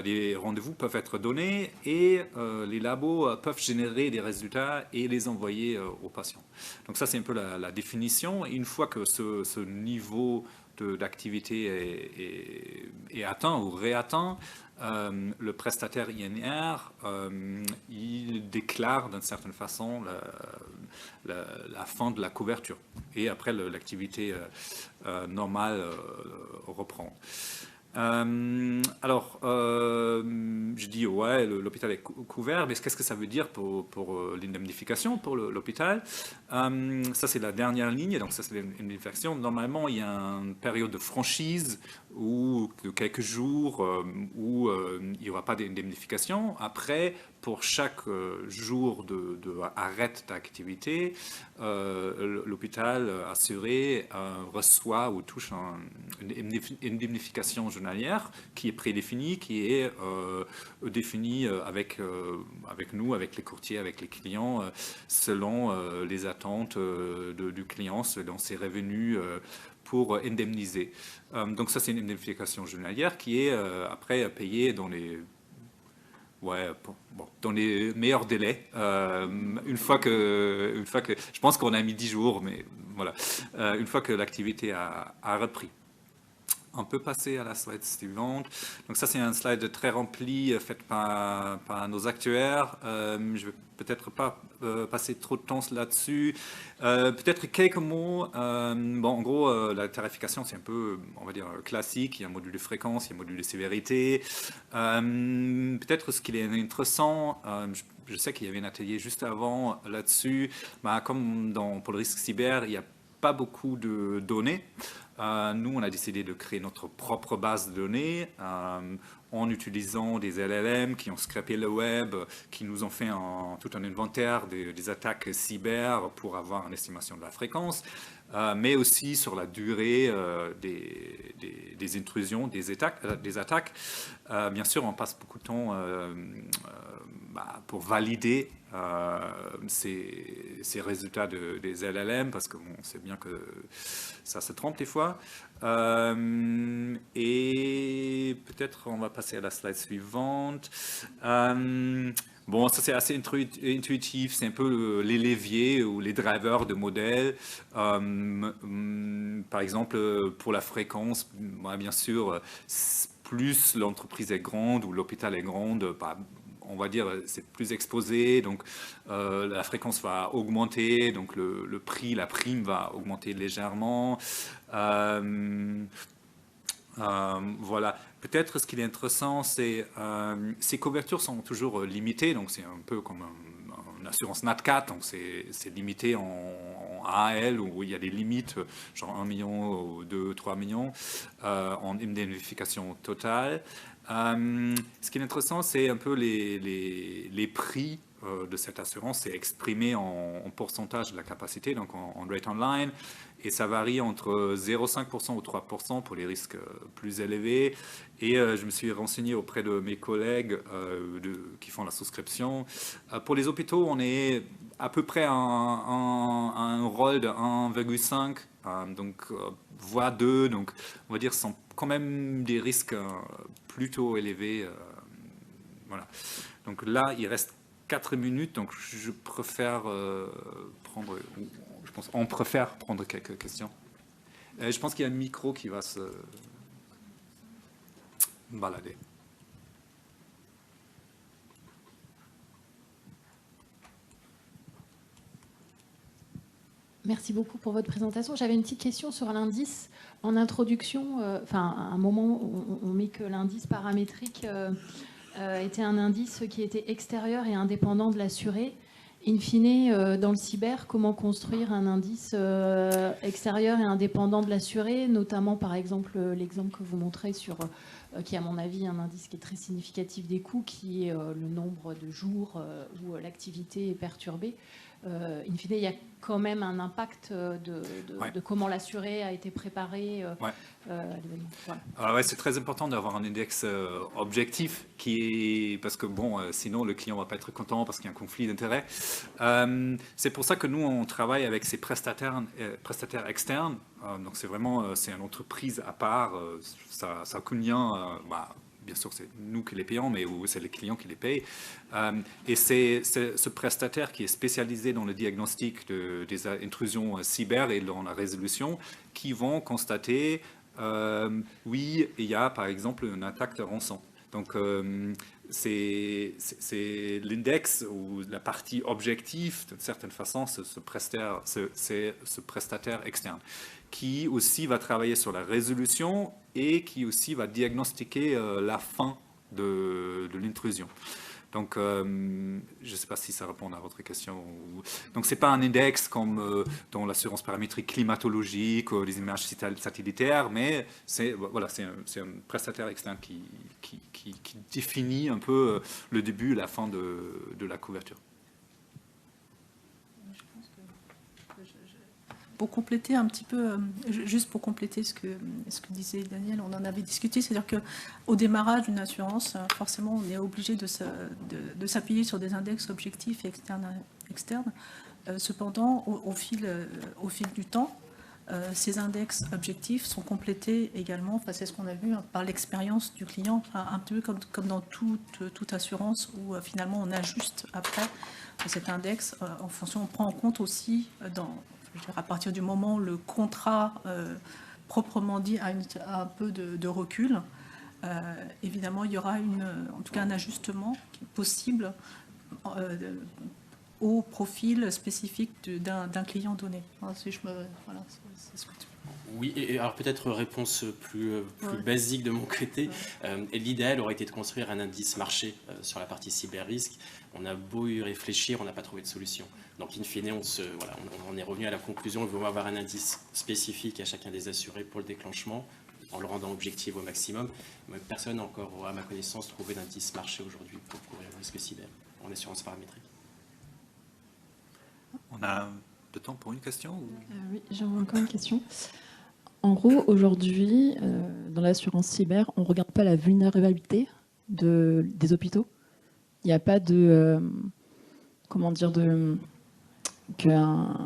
Les rendez-vous peuvent être donnés et les labos peuvent générer des résultats et les envoyer aux patients. Donc ça, c'est un peu la définition. Et une fois que ce niveau d'activité est atteint ou réatteint, le prestataire INR, il déclare d'une certaine façon la fin de la couverture. Et après, l'activité normale reprend. Alors, je dis, ouais, l'hôpital est couvert, mais qu'est-ce que ça veut dire pour l'indemnification pour l'hôpital? Ça, c'est la dernière ligne, donc ça, c'est l'indemnification. Normalement, il y a une période de franchise ou de quelques jours où il n'y aura pas d'indemnification. Après, pour chaque jour de arrêt d'activité, l'hôpital assuré reçoit ou touche une indemnification journalière qui est prédéfinie, qui est définie avec nous, avec les courtiers, avec les clients, selon les attentes du client, selon ses revenus pour indemniser. Donc ça, c'est une indemnification journalière qui est après payée dans les... Ouais, bon, dans les meilleurs délais. Une fois que, je pense qu'on a mis 10 jours, mais voilà, une fois que l'activité a repris. On peut passer à la slide suivante. Donc ça, c'est un slide très rempli, fait par nos actuaires. Je vais peut-être pas passer trop de temps là-dessus. Peut-être quelques mots. Bon, en gros, la tarification, c'est un peu, on va dire, classique. Il y a un module de fréquence, il y a un module de sévérité. Peut-être ce qui est intéressant, je sais qu'il y avait un atelier juste avant là-dessus. Comme pour le risque cyber, il y a pas beaucoup de données. Nous, on a décidé de créer notre propre base de données en utilisant des LLM qui ont scrapé le web, qui nous ont fait tout un inventaire des attaques cyber pour avoir une estimation de la fréquence, mais aussi sur la durée des intrusions, des attaques. Bien sûr, on passe beaucoup de temps pour valider ces résultats des LLM, parce que on sait bien que ça se trompe des fois. Et peut-être on va passer à la slide suivante. Bon, ça c'est assez intuitif, c'est un peu les leviers ou les drivers de modèles. Par exemple, pour la fréquence, bien sûr, plus l'entreprise est grande ou l'hôpital est grande, on va dire c'est plus exposé, donc la fréquence va augmenter, donc le prix, la prime va augmenter légèrement. Voilà. Peut-être ce qui est intéressant, c'est ces couvertures sont toujours limitées, donc c'est un peu comme une assurance Nat Cat, donc c'est limité en AAL où il y a des limites, genre 1 million ou 2, 3 millions en indemnification totale. Ce qui est intéressant, c'est un peu les prix de cette assurance, c'est exprimé en pourcentage de la capacité, donc en rate online, et ça varie entre 0,5% ou 3% pour les risques plus élevés. Et je me suis renseigné auprès de mes collègues qui font la souscription. Pour les hôpitaux, on est à peu près à un rôle de 1,5, donc voire 2, donc on va dire sont quand même des risques plutôt élevés. Voilà. Donc là, il reste 4 minutes, donc je préfère prendre, on préfère prendre quelques questions. Je pense qu'il y a un micro qui va se balader. Merci beaucoup pour votre présentation. J'avais une petite question sur l'indice. En introduction, à un moment, on met que l'indice paramétrique était un indice qui était extérieur et indépendant de l'assuré. In fine, dans le cyber, comment construire un indice extérieur et indépendant de l'assuré, notamment par exemple l'exemple que vous montrez qui est à mon avis un indice qui est très significatif des coûts, qui est le nombre de jours où l'activité est perturbée. In fine, il y a quand même un impact de comment l'assuré a été préparé. Voilà. Ouais, c'est très important d'avoir un index objectif parce que sinon le client va pas être content parce qu'il y a un conflit d'intérêts. C'est pour ça que nous on travaille avec ces prestataires externes. Donc c'est vraiment c'est une entreprise à part. Ça a aucun lien. Bien sûr, c'est nous qui les payons, mais c'est les clients qui les payent. Et c'est ce prestataire qui est spécialisé dans le diagnostic des intrusions cyber et dans la résolution qui vont constater, oui, il y a par exemple une attaque de rançon. Donc, c'est l'index ou la partie objective, d'une certaine façon, c'est ce prestataire externe qui aussi va travailler sur la résolution et qui aussi va diagnostiquer la fin de l'intrusion. Donc, je ne sais pas si ça répond à votre question. Donc, ce n'est pas un index comme dans l'assurance paramétrique climatologique ou les images satellitaires, mais c'est un prestataire externe qui définit un peu le début et la fin de la couverture. Pour compléter un petit peu, juste pour compléter ce que disait Daniel, on en avait discuté, c'est-à-dire qu'au démarrage d'une assurance, forcément, on est obligé de s'appuyer sur des index objectifs et externes. Cependant, au fil du temps, ces index objectifs sont complétés également, c'est ce qu'on a vu, par l'expérience du client, un peu comme dans toute assurance où finalement on ajuste après cet index en fonction, on prend en compte aussi à partir du moment où le contrat proprement dit a un peu de recul, évidemment il y aura en tout cas un ajustement possible au profil spécifique d'un client donné. C'est ce que Oui, et alors peut-être réponse plus basique de mon côté. L'idéal aurait été de construire un indice marché sur la partie cyber-risque. On a beau y réfléchir, on n'a pas trouvé de solution. Donc, in fine, on est revenu à la conclusion qu'il vaut avoir un indice spécifique à chacun des assurés pour le déclenchement, en le rendant objectif au maximum. Mais personne n'a encore, à ma connaissance, trouvé d'indice marché aujourd'hui pour couvrir le risque cyber en assurance paramétrique. On a de temps pour une question ou... Oui, j'ai encore une question. En gros, aujourd'hui, dans l'assurance cyber, on ne regarde pas la vulnérabilité des hôpitaux. Il n'y a pas de... qu'un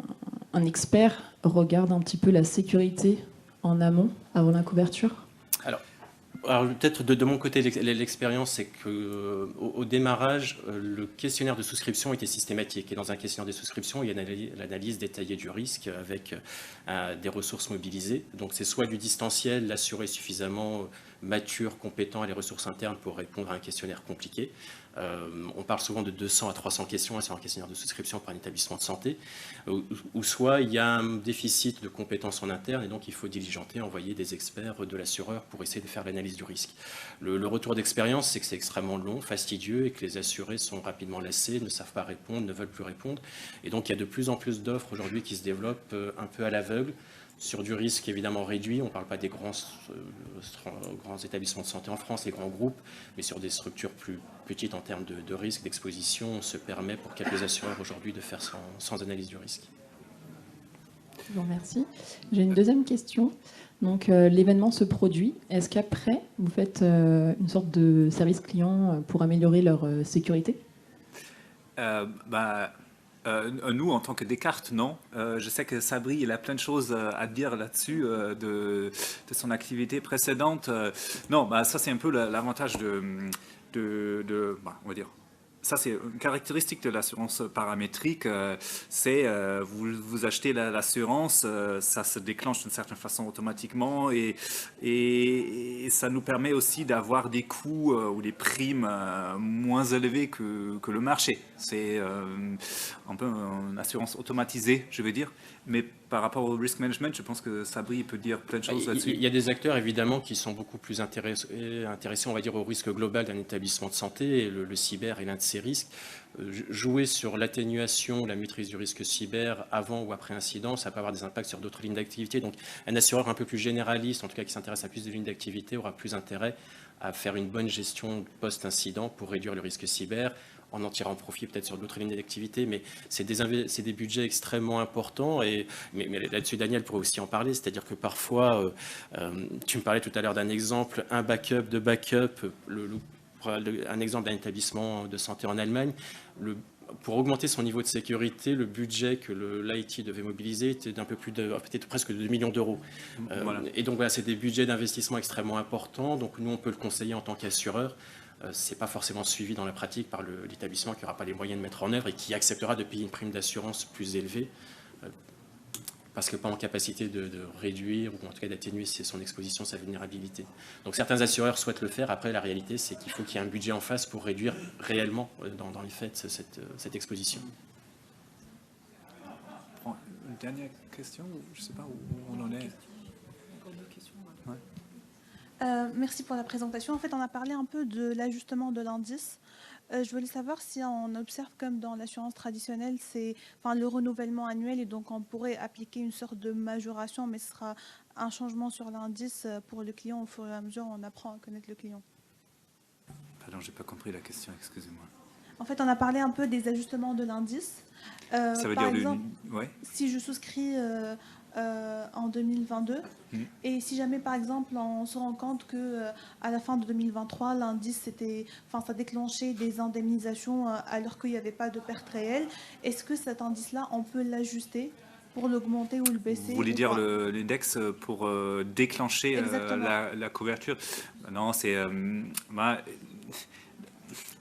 expert regarde un petit peu la sécurité en amont, avant la couverture. Alors peut-être de mon côté, l'expérience, c'est qu'au démarrage, le questionnaire de souscription était systématique. Et dans un questionnaire de souscription, il y a l'analyse détaillée du risque avec des ressources mobilisées. Donc c'est soit du distanciel, l'assuré suffisamment mature, compétent à les ressources internes pour répondre à un questionnaire compliqué. On parle souvent de 200 à 300 questions sur un questionnaire de souscription par un établissement de santé, ou soit il y a un déficit de compétences en interne et donc il faut diligenter, envoyer des experts de l'assureur pour essayer de faire l'analyse du risque. Le retour d'expérience, c'est que c'est extrêmement long, fastidieux et que les assurés sont rapidement lassés, ne savent pas répondre, ne veulent plus répondre. Et donc il y a de plus en plus d'offres aujourd'hui qui se développent un peu à l'aveugle, sur du risque évidemment réduit. On ne parle pas des grands établissements de santé en France, les grands groupes, mais sur des structures plus petites en termes de risque, d'exposition, on se permet pour quelques assureurs aujourd'hui de faire sans analyse du risque. Je vous remercie. J'ai une deuxième question. Donc l'événement se produit. Est-ce qu'après, vous faites une sorte de service client pour améliorer leur sécurité ? Nous, en tant que Descartes, non. Je sais que Sabri, il a plein de choses à dire là-dessus de son activité précédente. Non, ça c'est un peu l'avantage on va dire. Ça, c'est une caractéristique de l'assurance paramétrique. C'est vous achetez l'assurance, ça se déclenche d'une certaine façon automatiquement et ça nous permet aussi d'avoir des coûts ou des primes moins élevés que le marché. C'est un peu une assurance automatisée, je veux dire. Mais par rapport au risk management, je pense que Sabri peut dire plein de choses là-dessus. Il y a des acteurs, évidemment, qui sont beaucoup plus intéressés, on va dire, au risque global d'un établissement de santé. Et le cyber est l'un de ces risques. Jouer sur l'atténuation, la maîtrise du risque cyber avant ou après incident, ça peut avoir des impacts sur d'autres lignes d'activité. Donc, un assureur un peu plus généraliste, en tout cas qui s'intéresse à plus de lignes d'activité, aura plus intérêt à faire une bonne gestion post-incident pour réduire le risque cyber, en tirant profit peut-être sur d'autres lignes d'activité, mais c'est des budgets extrêmement importants. Mais là-dessus, Daniel pourrait aussi en parler, c'est-à-dire que parfois, tu me parlais tout à l'heure d'un exemple, un backup, deux backups, un exemple d'un établissement de santé en Allemagne, pour augmenter son niveau de sécurité, le budget que l'IT devait mobiliser était d'un peu plus peut-être presque 2 millions d'euros. Voilà. Et donc voilà, c'est des budgets d'investissement extrêmement importants. Donc nous, on peut le conseiller en tant qu'assureur. Ce n'est pas forcément suivi dans la pratique par l'établissement qui n'aura pas les moyens de mettre en œuvre et qui acceptera de payer une prime d'assurance plus élevée parce qu'il n'est pas en capacité de réduire ou en tout cas d'atténuer son exposition, sa vulnérabilité. Donc certains assureurs souhaitent le faire. Après, la réalité, c'est qu'il faut qu'il y ait un budget en face pour réduire réellement, dans les faits, cette exposition. Une dernière question, je ne sais pas où on en est. Merci pour la présentation. En fait, on a parlé un peu de l'ajustement de l'indice. Je voulais savoir si on observe, comme dans l'assurance traditionnelle, c'est le renouvellement annuel et donc on pourrait appliquer une sorte de majoration, mais ce sera un changement sur l'indice pour le client au fur et à mesure on apprend à connaître le client. Pardon, je n'ai pas compris la question, excusez-moi. En fait, on a parlé un peu des ajustements de l'indice. Ça veut par dire exemple, si je souscris en 2022 et si jamais par exemple on se rend compte que à la fin de 2023 l'indice ça déclenchait des indemnisations alors qu'il n'y avait pas de perte réelle, est-ce que cet indice là on peut l'ajuster pour l'augmenter ou le baisser? Vous voulez dire l'index pour déclencher la couverture? Non, c'est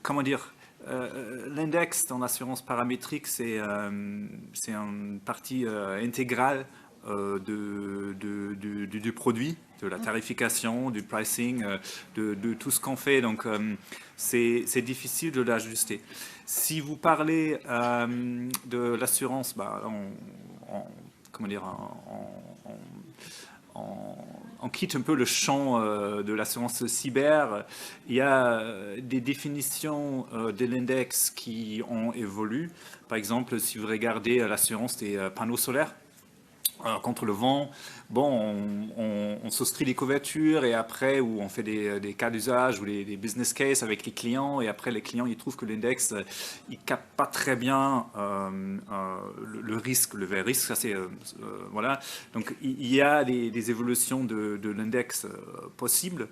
comment dire, l'index dans l'assurance paramétrique, c'est une partie intégrale du produit, de la tarification, du pricing, de tout ce qu'on fait. Donc, c'est difficile de l'ajuster. Si vous parlez de l'assurance, comment dire, on quitte un peu le champ de l'assurance cyber. Il y a des définitions de l'index qui ont évolué. Par exemple, si vous regardez l'assurance des panneaux solaires, contre le vent, bon, on souscrit des couvertures et après, où on fait des cas d'usage ou des business cases avec les clients, et après les clients, ils trouvent que l'index, il capte pas très bien le risque, le vrai risque. Ça, c'est voilà. Donc, il y a des évolutions de l'index possibles.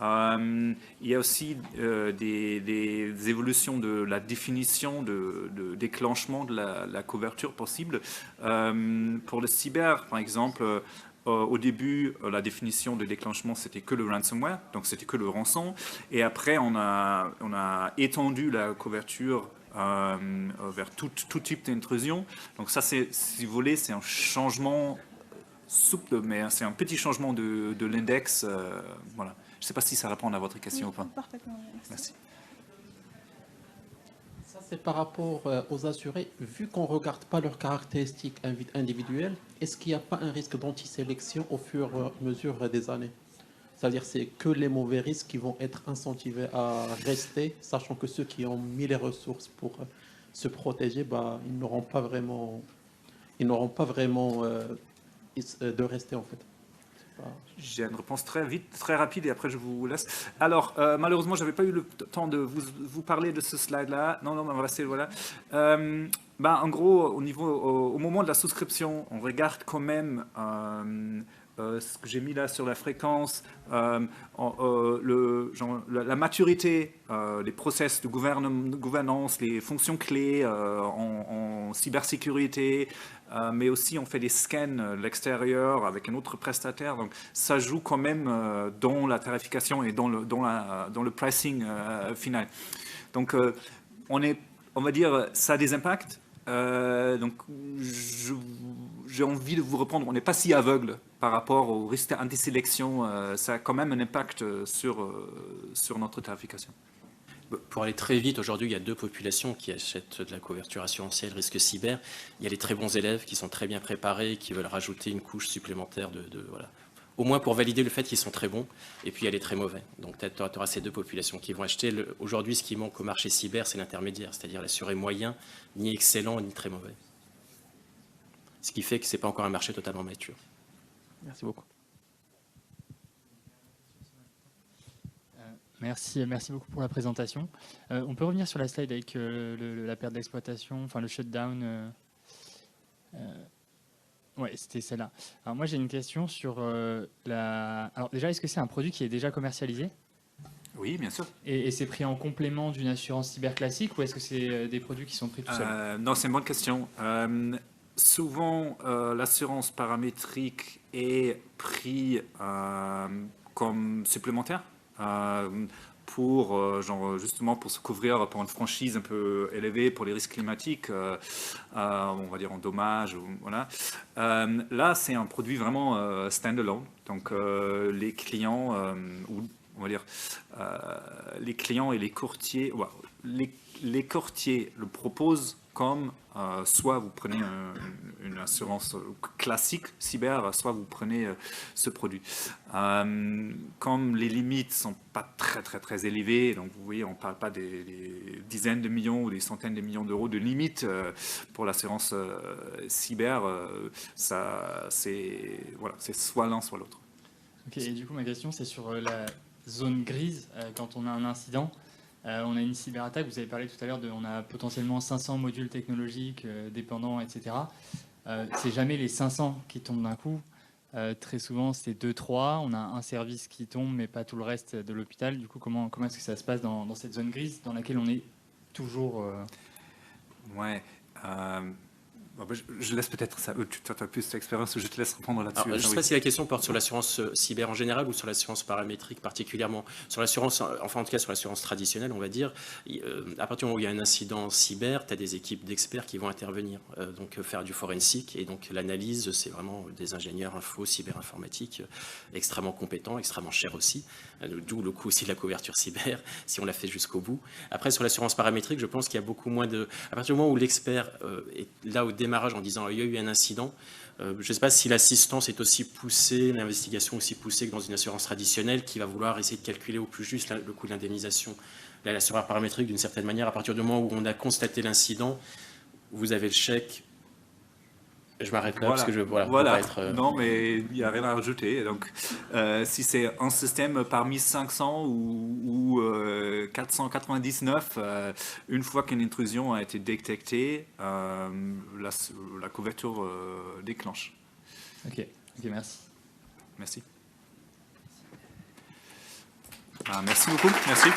Il y a aussi des évolutions de la définition de déclenchement de la couverture possible. Pour le cyber, par exemple, au début, la définition de déclenchement, c'était que le ransomware, donc c'était que le rançon. Et après, on a étendu la couverture vers tout type d'intrusion. Donc ça, si vous voulez, c'est un changement souple, mais c'est un petit changement de l'index. Voilà. Je ne sais pas si ça répond à votre question ou pas. Parfaitement, Merci. Ça, c'est par rapport aux assurés. Vu qu'on ne regarde pas leurs caractéristiques individuelles, est-ce qu'il n'y a pas un risque d'antisélection au fur et à mesure des années? C'est-à-dire c'est que les mauvais risques qui vont être incentivés à rester, sachant que ceux qui ont mis les ressources pour se protéger, ils n'auront pas vraiment de rester en fait. J'ai une réponse très rapide et après je vous laisse. Alors, malheureusement, je n'avais pas eu le temps de vous parler de ce slide-là. Non, on va rester, voilà. En gros, au moment de la souscription, on regarde quand même ce que j'ai mis là sur la fréquence, la maturité, les process de gouvernance, les fonctions clés en cybersécurité, mais aussi on fait des scans de l'extérieur avec un autre prestataire. Donc ça joue quand même dans la tarification et dans le pricing final. Donc on va dire, ça a des impacts. Donc j'ai envie de vous répondre, on n'est pas si aveugle par rapport au risque anti-sélection. Ça a quand même un impact sur notre tarification. Pour aller très vite, aujourd'hui, il y a deux populations qui achètent de la couverture assurantielle risque cyber. Il y a les très bons élèves qui sont très bien préparés, qui veulent rajouter une couche supplémentaire voilà. Au moins pour valider le fait qu'ils sont très bons. Et puis il y a les très mauvais. Donc tu auras ces deux populations qui vont acheter. Aujourd'hui, ce qui manque au marché cyber, c'est l'intermédiaire, c'est-à-dire l'assuré moyen, ni excellent, ni très mauvais. Ce qui fait que ce n'est pas encore un marché totalement mature. Merci beaucoup. Merci beaucoup pour la présentation. On peut revenir sur la slide avec la perte d'exploitation, enfin le shutdown. Oui, c'était celle-là. Alors moi j'ai une question sur Alors déjà, est-ce que c'est un produit qui est déjà commercialisé? Oui, bien sûr. Et c'est pris en complément d'une assurance cyber classique, ou est-ce que c'est des produits qui sont pris tout seuls? Non, c'est une bonne question. Souvent, l'assurance paramétrique est pris comme supplémentaire. Pour justement pour se couvrir pour une franchise un peu élevée pour les risques climatiques, on va dire en dommages, voilà. Là, c'est un produit vraiment standalone. Donc les clients, on va dire les clients et les courtiers, les courtiers le proposent comme soit vous prenez une assurance classique cyber, soit vous prenez ce produit. Comme les limites sont pas très élevées, donc vous voyez, on parle pas des dizaines de millions ou des centaines de millions d'euros de limites pour l'assurance cyber. C'est soit l'un soit l'autre. Ok, et du coup ma question c'est sur la zone grise quand on a un incident. On a une cyberattaque, vous avez parlé tout à l'heure on a potentiellement 500 modules technologiques dépendants, etc. C'est jamais les 500 qui tombent d'un coup. Très souvent, c'est 2-3. On a un service qui tombe, mais pas tout le reste de l'hôpital. Du coup, comment est-ce que ça se passe dans cette zone grise dans laquelle on est toujours Ouais. Je laisse peut-être ça. Tu as plus d'expérience, je te laisse répondre là-dessus. Je ne sais pas si la question porte sur l'assurance cyber en général ou sur l'assurance paramétrique particulièrement. Sur l'assurance, enfin en tout cas sur l'assurance traditionnelle, on va dire, à partir du moment où il y a un incident cyber, tu as des équipes d'experts qui vont intervenir, donc faire du forensic. Et donc l'analyse, c'est vraiment des ingénieurs info, cyberinformatiques extrêmement compétents, extrêmement chers aussi. D'où le coût aussi de la couverture cyber, si on l'a fait jusqu'au bout. Après, sur l'assurance paramétrique, je pense qu'il y a beaucoup moins de... À partir du moment où l'expert est là au démarrage en disant il y a eu un incident. Je ne sais pas si l'assistance est aussi poussée, l'investigation aussi poussée que dans une assurance traditionnelle qui va vouloir essayer de calculer au plus juste le coût de l'indemnisation. L'assureur paramétrique, d'une certaine manière, à partir du moment où on a constaté l'incident, vous avez le chèque. Je m'arrête là parce que je voilà. Voilà. Pas être, Non, mais il n'y a rien à rajouter. Donc, si c'est un système parmi 500 ou 499, une fois qu'une intrusion a été détectée, la couverture déclenche. Ok, merci. Merci. Merci beaucoup. Merci.